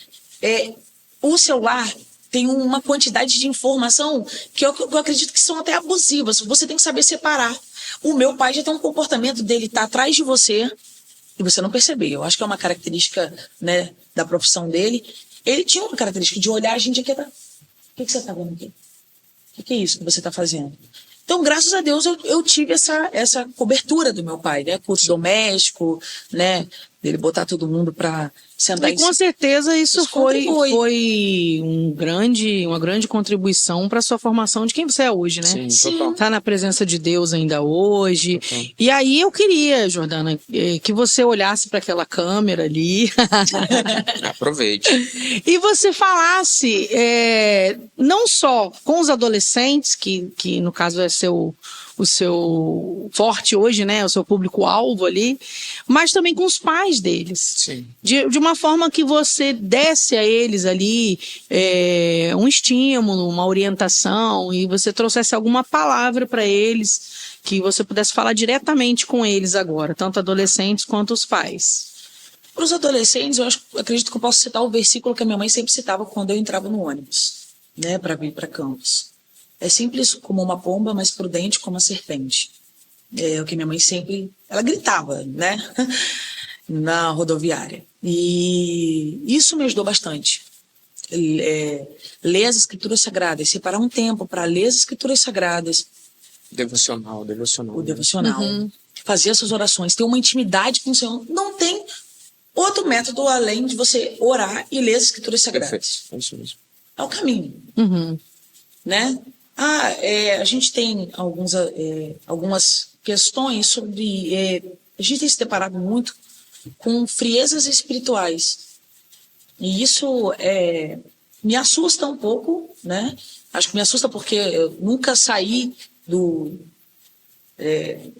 Speaker 3: o celular tem uma quantidade de informação que eu acredito que são até abusivas. Você tem que saber separar. O meu pai já tem um comportamento dele estar atrás de você e você não perceber. Eu acho que é uma característica, né, da profissão dele. Ele tinha uma característica de olhar a gente aqui atrás. O que você está vendo aqui? O que é isso que você está fazendo? Então, graças a Deus, eu tive essa cobertura do meu pai, né? Culto doméstico, né? Dele botar todo mundo para sentar
Speaker 1: E com certeza isso foi uma grande contribuição para sua formação de quem você é hoje, né?
Speaker 2: Sim, total.
Speaker 1: Tá na presença de Deus ainda hoje.
Speaker 2: Total.
Speaker 1: E aí eu queria, Jordana, que você olhasse para aquela câmera ali
Speaker 2: Aproveite.
Speaker 1: e você falasse não só com os adolescentes, que no caso é o seu forte hoje, né? O seu público-alvo ali, mas também com os pais deles.
Speaker 2: Sim.
Speaker 1: De uma forma que você desse a eles ali um estímulo, uma orientação, e você trouxesse alguma palavra para eles, que você pudesse falar diretamente com eles agora, tanto adolescentes quanto os pais.
Speaker 3: Para os adolescentes, acredito que eu posso citar o versículo que a minha mãe sempre citava quando eu entrava no ônibus, né? Para vir para campus. É simples como uma pomba, mas prudente como a serpente. É o que minha mãe sempre... Ela gritava, né? Na rodoviária. E isso me ajudou bastante. Ler as escrituras sagradas, separar um tempo para ler as escrituras sagradas.
Speaker 2: Devocional.
Speaker 3: O devocional. Fazer essas orações, ter uma intimidade com o Senhor. Não tem outro método além de você orar e ler as escrituras sagradas.
Speaker 2: Perfeito. É isso mesmo.
Speaker 3: É o caminho. Né? A gente tem algumas questões sobre... a gente tem se deparado muito com friezas espirituais. E isso me assusta um pouco, né? Acho que me assusta porque eu nunca saí do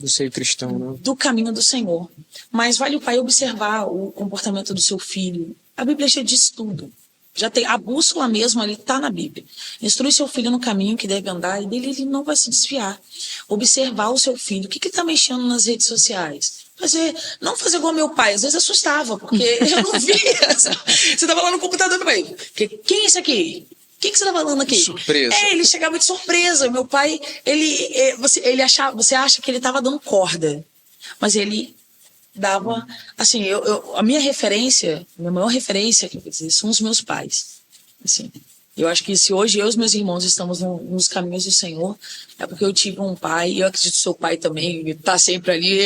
Speaker 2: seio cristão, né?
Speaker 3: do caminho do Senhor. Mas vale o pai observar o comportamento do seu filho. A Bíblia já diz tudo. Já tem a bússola mesmo, ali está na Bíblia. Instrui seu filho no caminho que deve andar e dele ele não vai se desviar. Observar o seu filho. O que está mexendo nas redes sociais? Não fazer igual meu pai. Às vezes assustava, porque eu não via. Você estava lá no computador para ele. Quem é esse aqui? O que você está falando aqui?
Speaker 2: Surpresa.
Speaker 3: Ele chegava de surpresa. Meu pai, você acha que ele estava dando corda. Mas ele dava, assim, a minha maior referência, quer dizer, são os meus pais. Assim, eu acho que se hoje eu e os meus irmãos estamos nos caminhos do Senhor, é porque eu tive um pai, e eu acredito que seu pai também está sempre ali,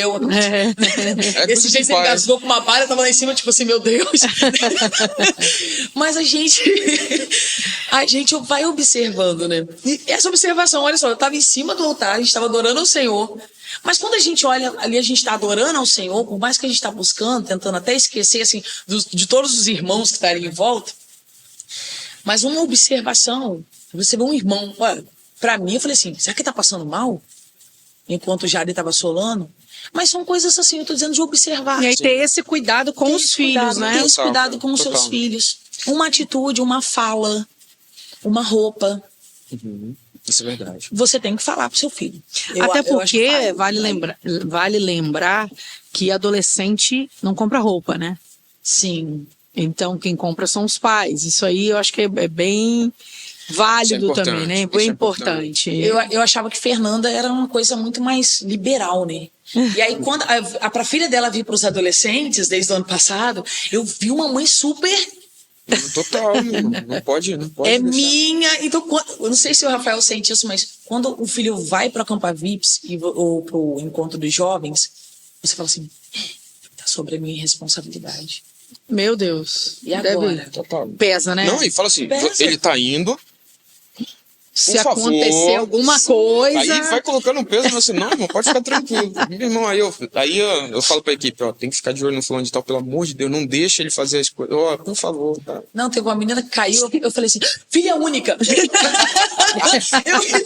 Speaker 3: esse jeito ele engasgou com uma palha, eu tava lá em cima, tipo assim, meu Deus. Mas a gente vai observando, né? E essa observação, olha só, eu estava em cima do altar, a gente estava adorando ao Senhor. Mas quando a gente olha ali, a gente está adorando ao Senhor, por mais que a gente está buscando, tentando até esquecer assim, de todos os irmãos que estarem em volta. Mas uma observação, você vê um irmão, para mim, eu falei assim, será que ele está passando mal? Enquanto o Jari estava solando. Mas são coisas assim, eu estou dizendo de observar.
Speaker 1: E aí ter esse cuidado com os filhos, né?
Speaker 3: Ter esse cuidado com os seus filhos. Uma atitude, uma fala, uma roupa.
Speaker 2: Isso é verdade.
Speaker 3: Você tem que falar pro seu filho.
Speaker 1: Até porque vale lembrar que adolescente não compra roupa, né?
Speaker 3: Sim.
Speaker 1: Então quem compra são os pais. Isso aí eu acho que é bem válido também, né? Bem importante.
Speaker 3: Eu achava que Fernanda era uma coisa muito mais liberal, né? E aí, quando pra filha dela vir para os adolescentes, desde o ano passado, eu vi uma mãe super...
Speaker 2: Total, não pode deixar.
Speaker 3: Minha. Então, eu não sei se o Rafael sente isso, mas quando o filho vai para Campa Vips ou para o encontro dos jovens, você fala assim: tá sobre a minha responsabilidade.
Speaker 1: Meu Deus.
Speaker 3: E agora?
Speaker 2: Total.
Speaker 1: Pesa, né?
Speaker 2: Não, e fala assim: ele tá indo.
Speaker 1: Se acontecer alguma coisa...
Speaker 2: Aí vai colocando um peso, assim, não, irmão, pode ficar tranquilo. Meu irmão, aí eu falo pra equipe, tem que ficar de olho no fulano de tal, pelo amor de Deus, não deixa ele fazer as coisas. Por favor, tá.
Speaker 3: Não, teve uma menina que caiu, eu falei assim, filha única.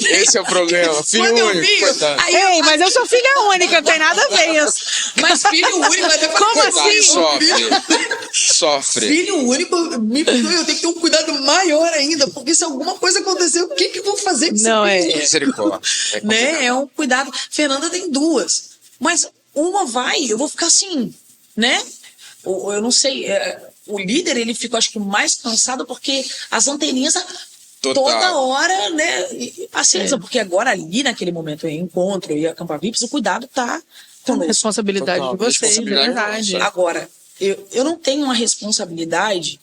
Speaker 2: Esse é o problema, filho único, coitado.
Speaker 1: Ei, mas eu sou filha única, não tem nada a ver isso.
Speaker 3: Mas filho único, até pra
Speaker 1: como assim?
Speaker 2: Sofre.
Speaker 3: Filho único, me perdoe, eu tenho que ter um cuidado maior ainda, porque se alguma coisa acontecer, o que eu vou fazer com
Speaker 1: não,
Speaker 2: misericórdia.
Speaker 3: Né? É um cuidado. Fernanda tem duas. Mas uma eu vou ficar assim, né? Eu não sei. O líder, ele fica, acho que, mais cansado porque as anteninhas toda hora, né? Acesa. Porque agora ali, naquele momento, em encontro e a Campa Vips, o cuidado tá
Speaker 1: com a responsabilidade de vocês, é verdade.
Speaker 3: Agora, eu não tenho uma responsabilidade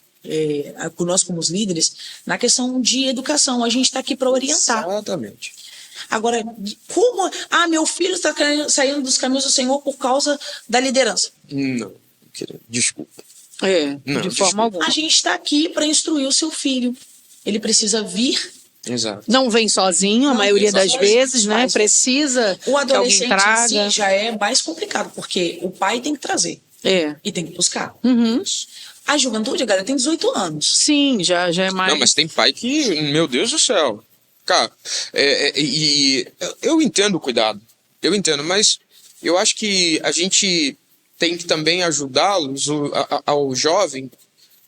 Speaker 3: nós como os líderes, na questão de educação. A gente está aqui para orientar.
Speaker 2: Exatamente.
Speaker 3: Agora, como... meu filho está saindo dos caminhos do Senhor por causa da liderança.
Speaker 2: Não, desculpa.
Speaker 1: Não, de forma alguma.
Speaker 3: A gente está aqui para instruir o seu filho. Ele precisa vir.
Speaker 2: Exato.
Speaker 1: Não vem sozinho, a maioria das vezes, né? Precisa
Speaker 3: o adolescente
Speaker 1: que alguém traga.
Speaker 3: em si já é mais complicado, porque o pai tem que trazer. E tem que buscar. A juventude, galera, tem 18 anos.
Speaker 1: Sim, já é mais...
Speaker 2: Não, mas tem pai que, meu Deus do céu. Cara, eu entendo o cuidado. Eu entendo, mas eu acho que a gente tem que também ajudá-los, ao jovem,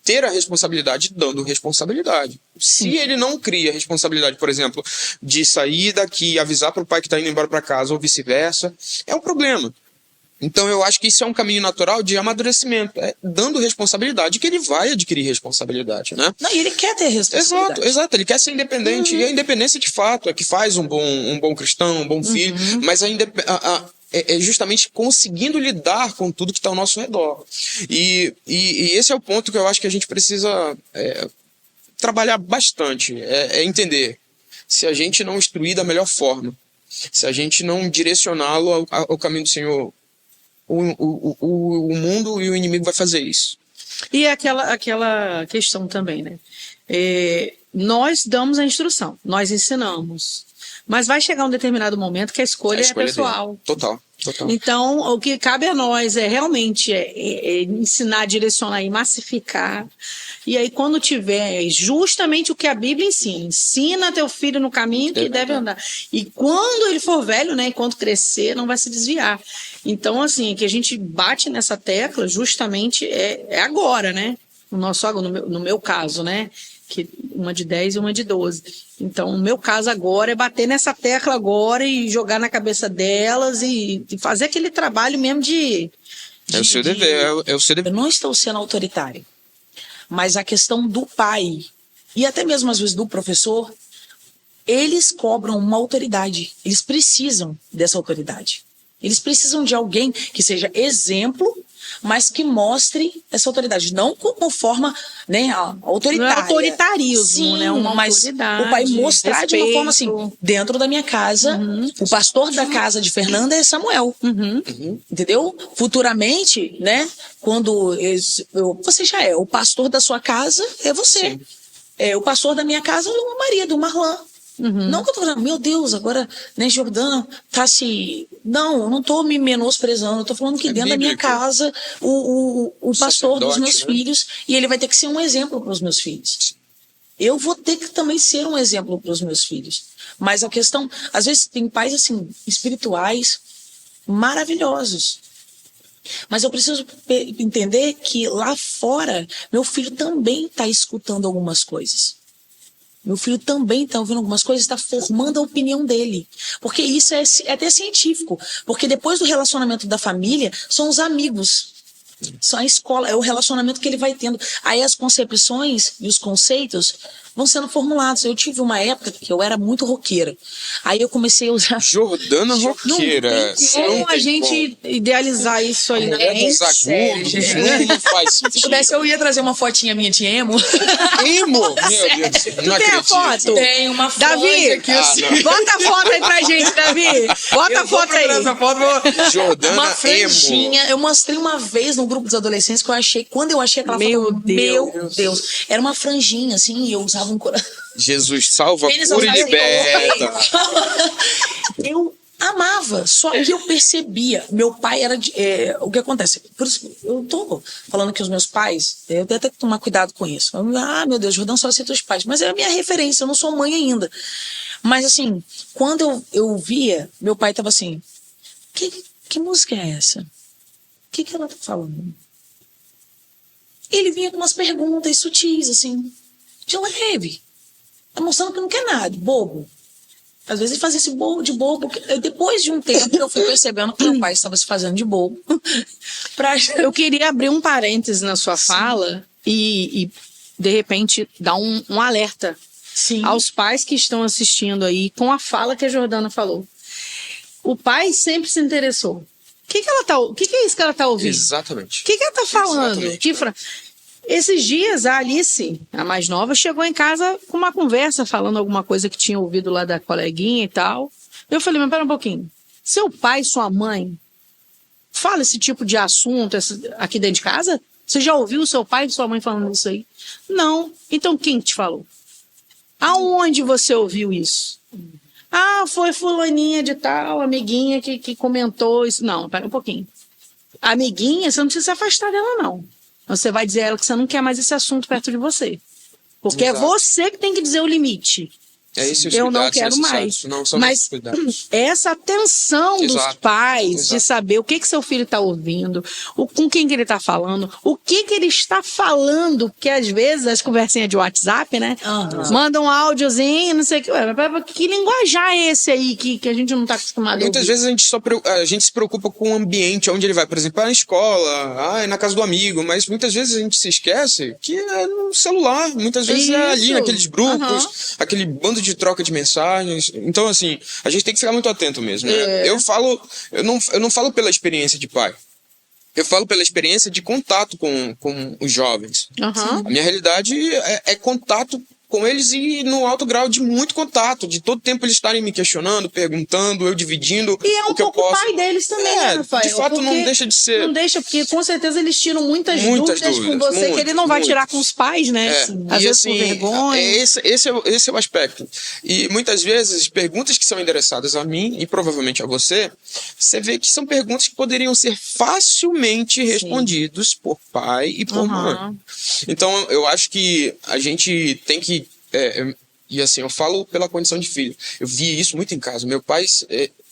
Speaker 2: ter a responsabilidade dando responsabilidade. Se ele não cria responsabilidade, por exemplo, de sair daqui e avisar para o pai que está indo embora para casa ou vice-versa, é um problema. Então eu acho que isso é um caminho natural de amadurecimento, dando responsabilidade, que ele vai adquirir responsabilidade, né?
Speaker 3: Não, e ele quer ter responsabilidade.
Speaker 2: Exato, ele quer ser independente, e a independência de fato é que faz um bom cristão, um bom filho, mas é justamente conseguindo lidar com tudo que está ao nosso redor. E esse é o ponto que eu acho que a gente precisa trabalhar bastante, entender. Se a gente não instruir da melhor forma, se a gente não direcioná-lo ao caminho do Senhor, o mundo e o inimigo vai fazer isso.
Speaker 1: E aquela questão também, né? Nós damos a instrução, nós ensinamos. Mas vai chegar um determinado momento que a escolha é pessoal.
Speaker 2: Total.
Speaker 1: Então, o que cabe a nós é realmente ensinar, direcionar e massificar. E aí, quando tiver justamente o que a Bíblia ensina teu filho no caminho que deve andar. E quando ele for velho, né, enquanto crescer, não vai se desviar. Então, assim, que a gente bate nessa tecla justamente é agora, né? No meu caso, né? Que uma de 10 e uma de 12. Então, o meu caso agora é bater nessa tecla agora e jogar na cabeça delas e fazer aquele trabalho mesmo de
Speaker 2: é o seu dever.
Speaker 3: Eu não estou sendo autoritária, mas a questão do pai e até mesmo às vezes do professor, eles cobram uma autoridade. Eles precisam dessa autoridade. Eles precisam de alguém que seja exemplo, mas que mostre essa autoridade. Não como forma, né, autoritária.
Speaker 1: Não é autoritarismo,
Speaker 3: sim,
Speaker 1: né? Uma
Speaker 3: mas
Speaker 1: autoridade,
Speaker 3: o pai mostrar
Speaker 1: respeito.
Speaker 3: de uma forma assim, dentro da minha casa, o pastor da casa de Fernanda é Samuel. Entendeu? Futuramente, né, quando você já é o pastor da sua casa, é você. O pastor da minha casa é o meu marido, o Marlan. Não que eu tô falando, meu Deus, agora, né, Jordana tá se... Não, eu não tô me menosprezando, eu tô falando que dentro da minha casa, o pastor dos meus filhos, e ele vai ter que ser um exemplo para os meus filhos. Eu vou ter que também ser um exemplo para os meus filhos. Mas a questão, às vezes tem pais, assim, espirituais, maravilhosos. Mas eu preciso entender que lá fora, meu filho também tá escutando algumas coisas. Meu filho também está ouvindo algumas coisas, está formando a opinião dele. Porque isso é até científico. Porque depois do relacionamento da família, são os amigos. São a escola, é o relacionamento que ele vai tendo. Aí as concepções e os conceitos vão sendo formulados. Eu tive uma época que eu era muito roqueira. Aí eu comecei a usar...
Speaker 2: Jordana roqueira.
Speaker 1: Como a gente idealizar isso aí, né?
Speaker 2: Não faz sentido.
Speaker 3: Se pudesse, eu ia trazer uma fotinha minha de emo.
Speaker 2: Emo? Meu Deus, não
Speaker 1: tem
Speaker 2: acredito.
Speaker 1: a foto?
Speaker 3: Tem uma foto
Speaker 1: Davi,
Speaker 3: aqui, assim.
Speaker 1: bota a foto aí pra gente, Davi. Bota a foto aí.
Speaker 3: Essa foto,
Speaker 2: Jordana
Speaker 3: uma franjinha.
Speaker 2: emo.
Speaker 3: Eu mostrei uma vez no grupo dos adolescentes que eu achei, quando eu achei aquela foto, meu Deus, era uma franjinha, assim, e eu usava um coração.
Speaker 2: Jesus, salva,
Speaker 3: Eles
Speaker 2: cura e
Speaker 3: usavam
Speaker 2: liberta.
Speaker 3: Eu amava, só que eu percebia. Meu pai era o que acontece? Por isso, eu tô falando que os meus pais, eu tenho até que tomar cuidado com isso. Meu Deus, Jordão só aceita os pais. Mas é a minha referência, eu não sou mãe ainda. Mas assim, quando eu via, meu pai tava assim, que música é essa? O que ela tá falando? Ele vinha com umas perguntas sutis, assim, de leve. Tá mostrando que não quer nada, bobo. Às vezes ele fazia esse bobo de bobo. Depois de um tempo eu fui percebendo que meu pai estava se fazendo de bobo.
Speaker 1: Eu queria abrir um parêntese na sua fala e de repente dar um alerta aos pais que estão assistindo aí com a fala que a Jordana falou. O pai sempre se interessou. O que é isso que ela tá ouvindo?
Speaker 2: Exatamente.
Speaker 1: O que ela tá falando? Esses dias, a Alice, a mais nova, chegou em casa com uma conversa, falando alguma coisa que tinha ouvido lá da coleguinha e tal. Eu falei, mas pera um pouquinho. Seu pai e sua mãe fala esse tipo de assunto aqui dentro de casa? Você já ouviu o seu pai e sua mãe falando isso aí? Não. Então quem te falou? Aonde você ouviu isso? Ah, foi fulaninha de tal, amiguinha que comentou isso. Não, pera um pouquinho. Amiguinha, você não precisa se afastar dela, não. Você vai dizer a ela que você não quer mais esse assunto perto de você. Porque
Speaker 2: Exato.
Speaker 1: É você que tem que dizer o limite.
Speaker 2: É esse os
Speaker 1: Eu não
Speaker 2: cuidados
Speaker 1: quero
Speaker 2: necessários,
Speaker 1: mais.
Speaker 2: não são
Speaker 1: Mas
Speaker 2: cuidados.
Speaker 1: essa atenção dos
Speaker 2: Exato,
Speaker 1: pais de
Speaker 2: exato.
Speaker 1: saber o que seu filho está ouvindo, com quem que ele está falando, o que ele está falando, porque às vezes as conversinhas de WhatsApp, né? Mandam um áudiozinho, não sei o que. Ué, mas que linguajar é esse aí que a gente não está acostumado a
Speaker 2: Muitas
Speaker 1: ouvir?
Speaker 2: vezes a gente se preocupa com o ambiente onde ele vai, por exemplo, na escola, é na casa do amigo, mas muitas vezes a gente se esquece que é no celular, muitas vezes é ali
Speaker 1: Isso.
Speaker 2: naqueles grupos, aquele bando de troca de mensagens. Então, assim, a gente tem que ficar muito atento mesmo, né? Eu não falo pela experiência de pai. Eu falo pela experiência de contato com os jovens. A minha realidade é contato com eles e no alto grau de muito contato, de todo tempo eles estarem me questionando, perguntando, eu dividindo
Speaker 1: E é um
Speaker 2: o que eu
Speaker 1: pouco
Speaker 2: posso.
Speaker 1: pai deles também, né, Rafael?
Speaker 2: De fato, não
Speaker 1: Porque
Speaker 2: deixa de ser.
Speaker 1: Não deixa, porque com certeza eles tiram muitas
Speaker 2: Muitas
Speaker 1: dúvidas com
Speaker 2: dúvidas,
Speaker 1: você que ele não vai tirar com os pais, né? Às
Speaker 2: E
Speaker 1: vezes
Speaker 2: assim,
Speaker 1: por vergonha.
Speaker 2: esse é o aspecto. E muitas vezes, perguntas que são endereçadas a mim e provavelmente a você vê que são perguntas que poderiam ser facilmente respondidas por pai e por mãe. Então, eu acho que a gente tem que... e assim, eu falo pela condição de filho. Eu vi isso muito em casa. Meu pai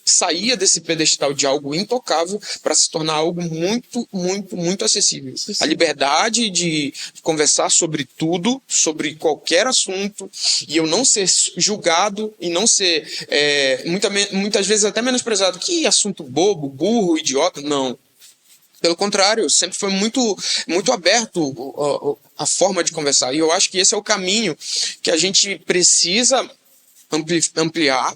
Speaker 2: saía desse pedestal de algo intocável para se tornar algo muito, muito, muito acessível. A liberdade de conversar sobre tudo, sobre qualquer assunto, e eu não ser julgado e não ser muitas vezes até menosprezado. Que assunto bobo, burro, idiota. Não. Pelo contrário, sempre foi muito, muito aberto a forma de conversar. E eu acho que esse é o caminho que a gente precisa ampliar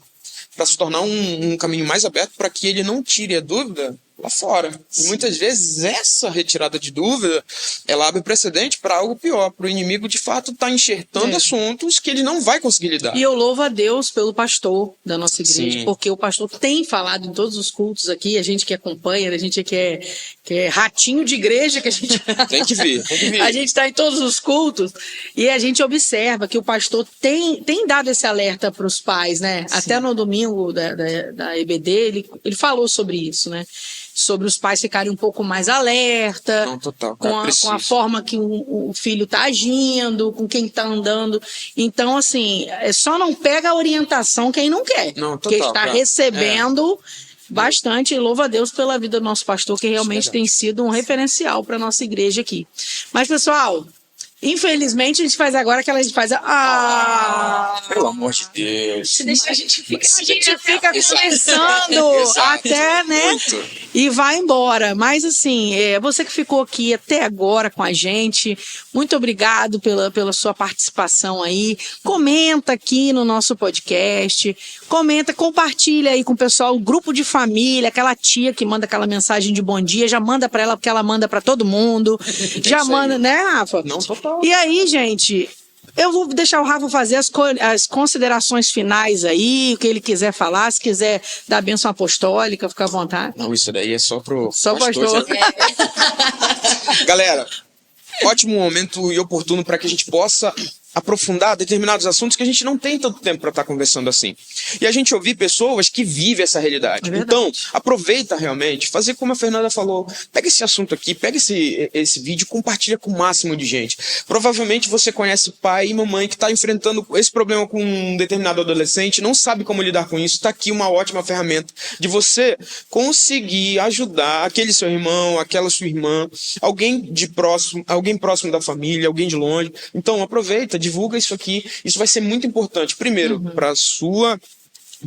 Speaker 2: para se tornar um caminho mais aberto para que ele não tire a dúvida lá fora. E muitas vezes essa retirada de dúvida, ela abre precedente para algo pior, para o inimigo de fato estar enxertando assuntos que ele não vai conseguir lidar.
Speaker 1: E eu louvo a Deus pelo pastor da nossa igreja,
Speaker 2: Sim.
Speaker 1: porque o pastor tem falado em todos os cultos aqui, a gente que acompanha, a gente que é ratinho de igreja, que a gente...
Speaker 2: Tem que vir.
Speaker 1: A gente está em todos os cultos e a gente observa que o pastor tem dado esse alerta para os pais, né? Sim. Até no domingo da EBD, ele falou sobre isso, né? Sobre os pais ficarem um pouco mais alerta,
Speaker 2: Não, total,
Speaker 1: com a forma que o filho está agindo, com quem está andando. Então, assim, só não pega a orientação quem não quer.
Speaker 2: Não, total,
Speaker 1: porque está recebendo bastante. E louva a Deus pela vida do nosso pastor, que realmente tem sido um referencial para a nossa igreja aqui. Mas, pessoal... Infelizmente, a gente faz agora aquela gente faz
Speaker 2: pelo amor de Deus.
Speaker 3: Se deixar, a gente fica
Speaker 1: conversando até, né?
Speaker 2: Muito.
Speaker 1: E vai embora. Mas assim, você que ficou aqui até agora com a gente, muito obrigado pela sua participação aí. Comenta aqui no nosso podcast. Compartilha aí com o pessoal, o grupo de família, aquela tia que manda aquela mensagem de bom dia, já manda para ela porque ela manda para todo mundo. Já manda, né, Rafa?
Speaker 2: Não, total.
Speaker 1: E aí, gente, eu vou deixar o Rafa fazer as considerações finais aí, o que ele quiser falar, se quiser dar bênção apostólica, fica à vontade.
Speaker 2: Não, isso daí é só pro
Speaker 1: pastor.
Speaker 2: Galera, ótimo momento e oportuno para que a gente possa aprofundar determinados assuntos que a gente não tem tanto tempo para estar conversando assim. E a gente ouvir pessoas que vivem essa realidade. Então, aproveita realmente, fazer como a Fernanda falou, pega esse assunto aqui, pega esse vídeo, compartilha com o máximo de gente. Provavelmente você conhece pai e mamãe que está enfrentando esse problema com um determinado adolescente, não sabe como lidar com isso, está aqui uma ótima ferramenta de você conseguir ajudar aquele seu irmão, aquela sua irmã, alguém próximo da família, alguém de longe. Então, aproveita, divulga isso aqui. Isso vai ser muito importante, primeiro, para a sua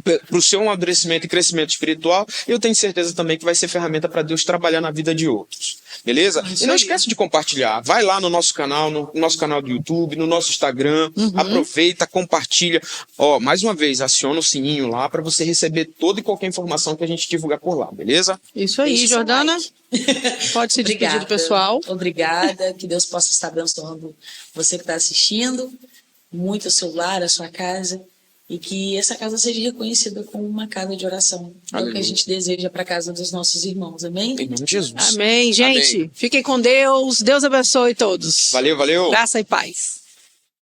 Speaker 2: para o seu amadurecimento e crescimento espiritual, eu tenho certeza também que vai ser ferramenta para Deus trabalhar na vida de outros. Beleza? E não esquece de compartilhar. Vai lá no nosso canal do YouTube, no nosso Instagram, aproveita, compartilha. Ó, mais uma vez, aciona o sininho lá para você receber toda e qualquer informação que a gente divulgar por lá, beleza?
Speaker 1: Isso aí, Jordana. Pode se despedir do pessoal.
Speaker 3: Obrigada, que Deus possa estar abençoando você que está assistindo, muito o seu lar, a sua casa, e que essa casa seja reconhecida como uma casa de oração. É o que a gente deseja para a casa dos nossos irmãos, amém?
Speaker 2: Em nome de Jesus.
Speaker 1: Amém, gente.
Speaker 2: Amém.
Speaker 1: Fiquem com Deus. Deus abençoe todos.
Speaker 2: Valeu, valeu.
Speaker 1: Graça e paz.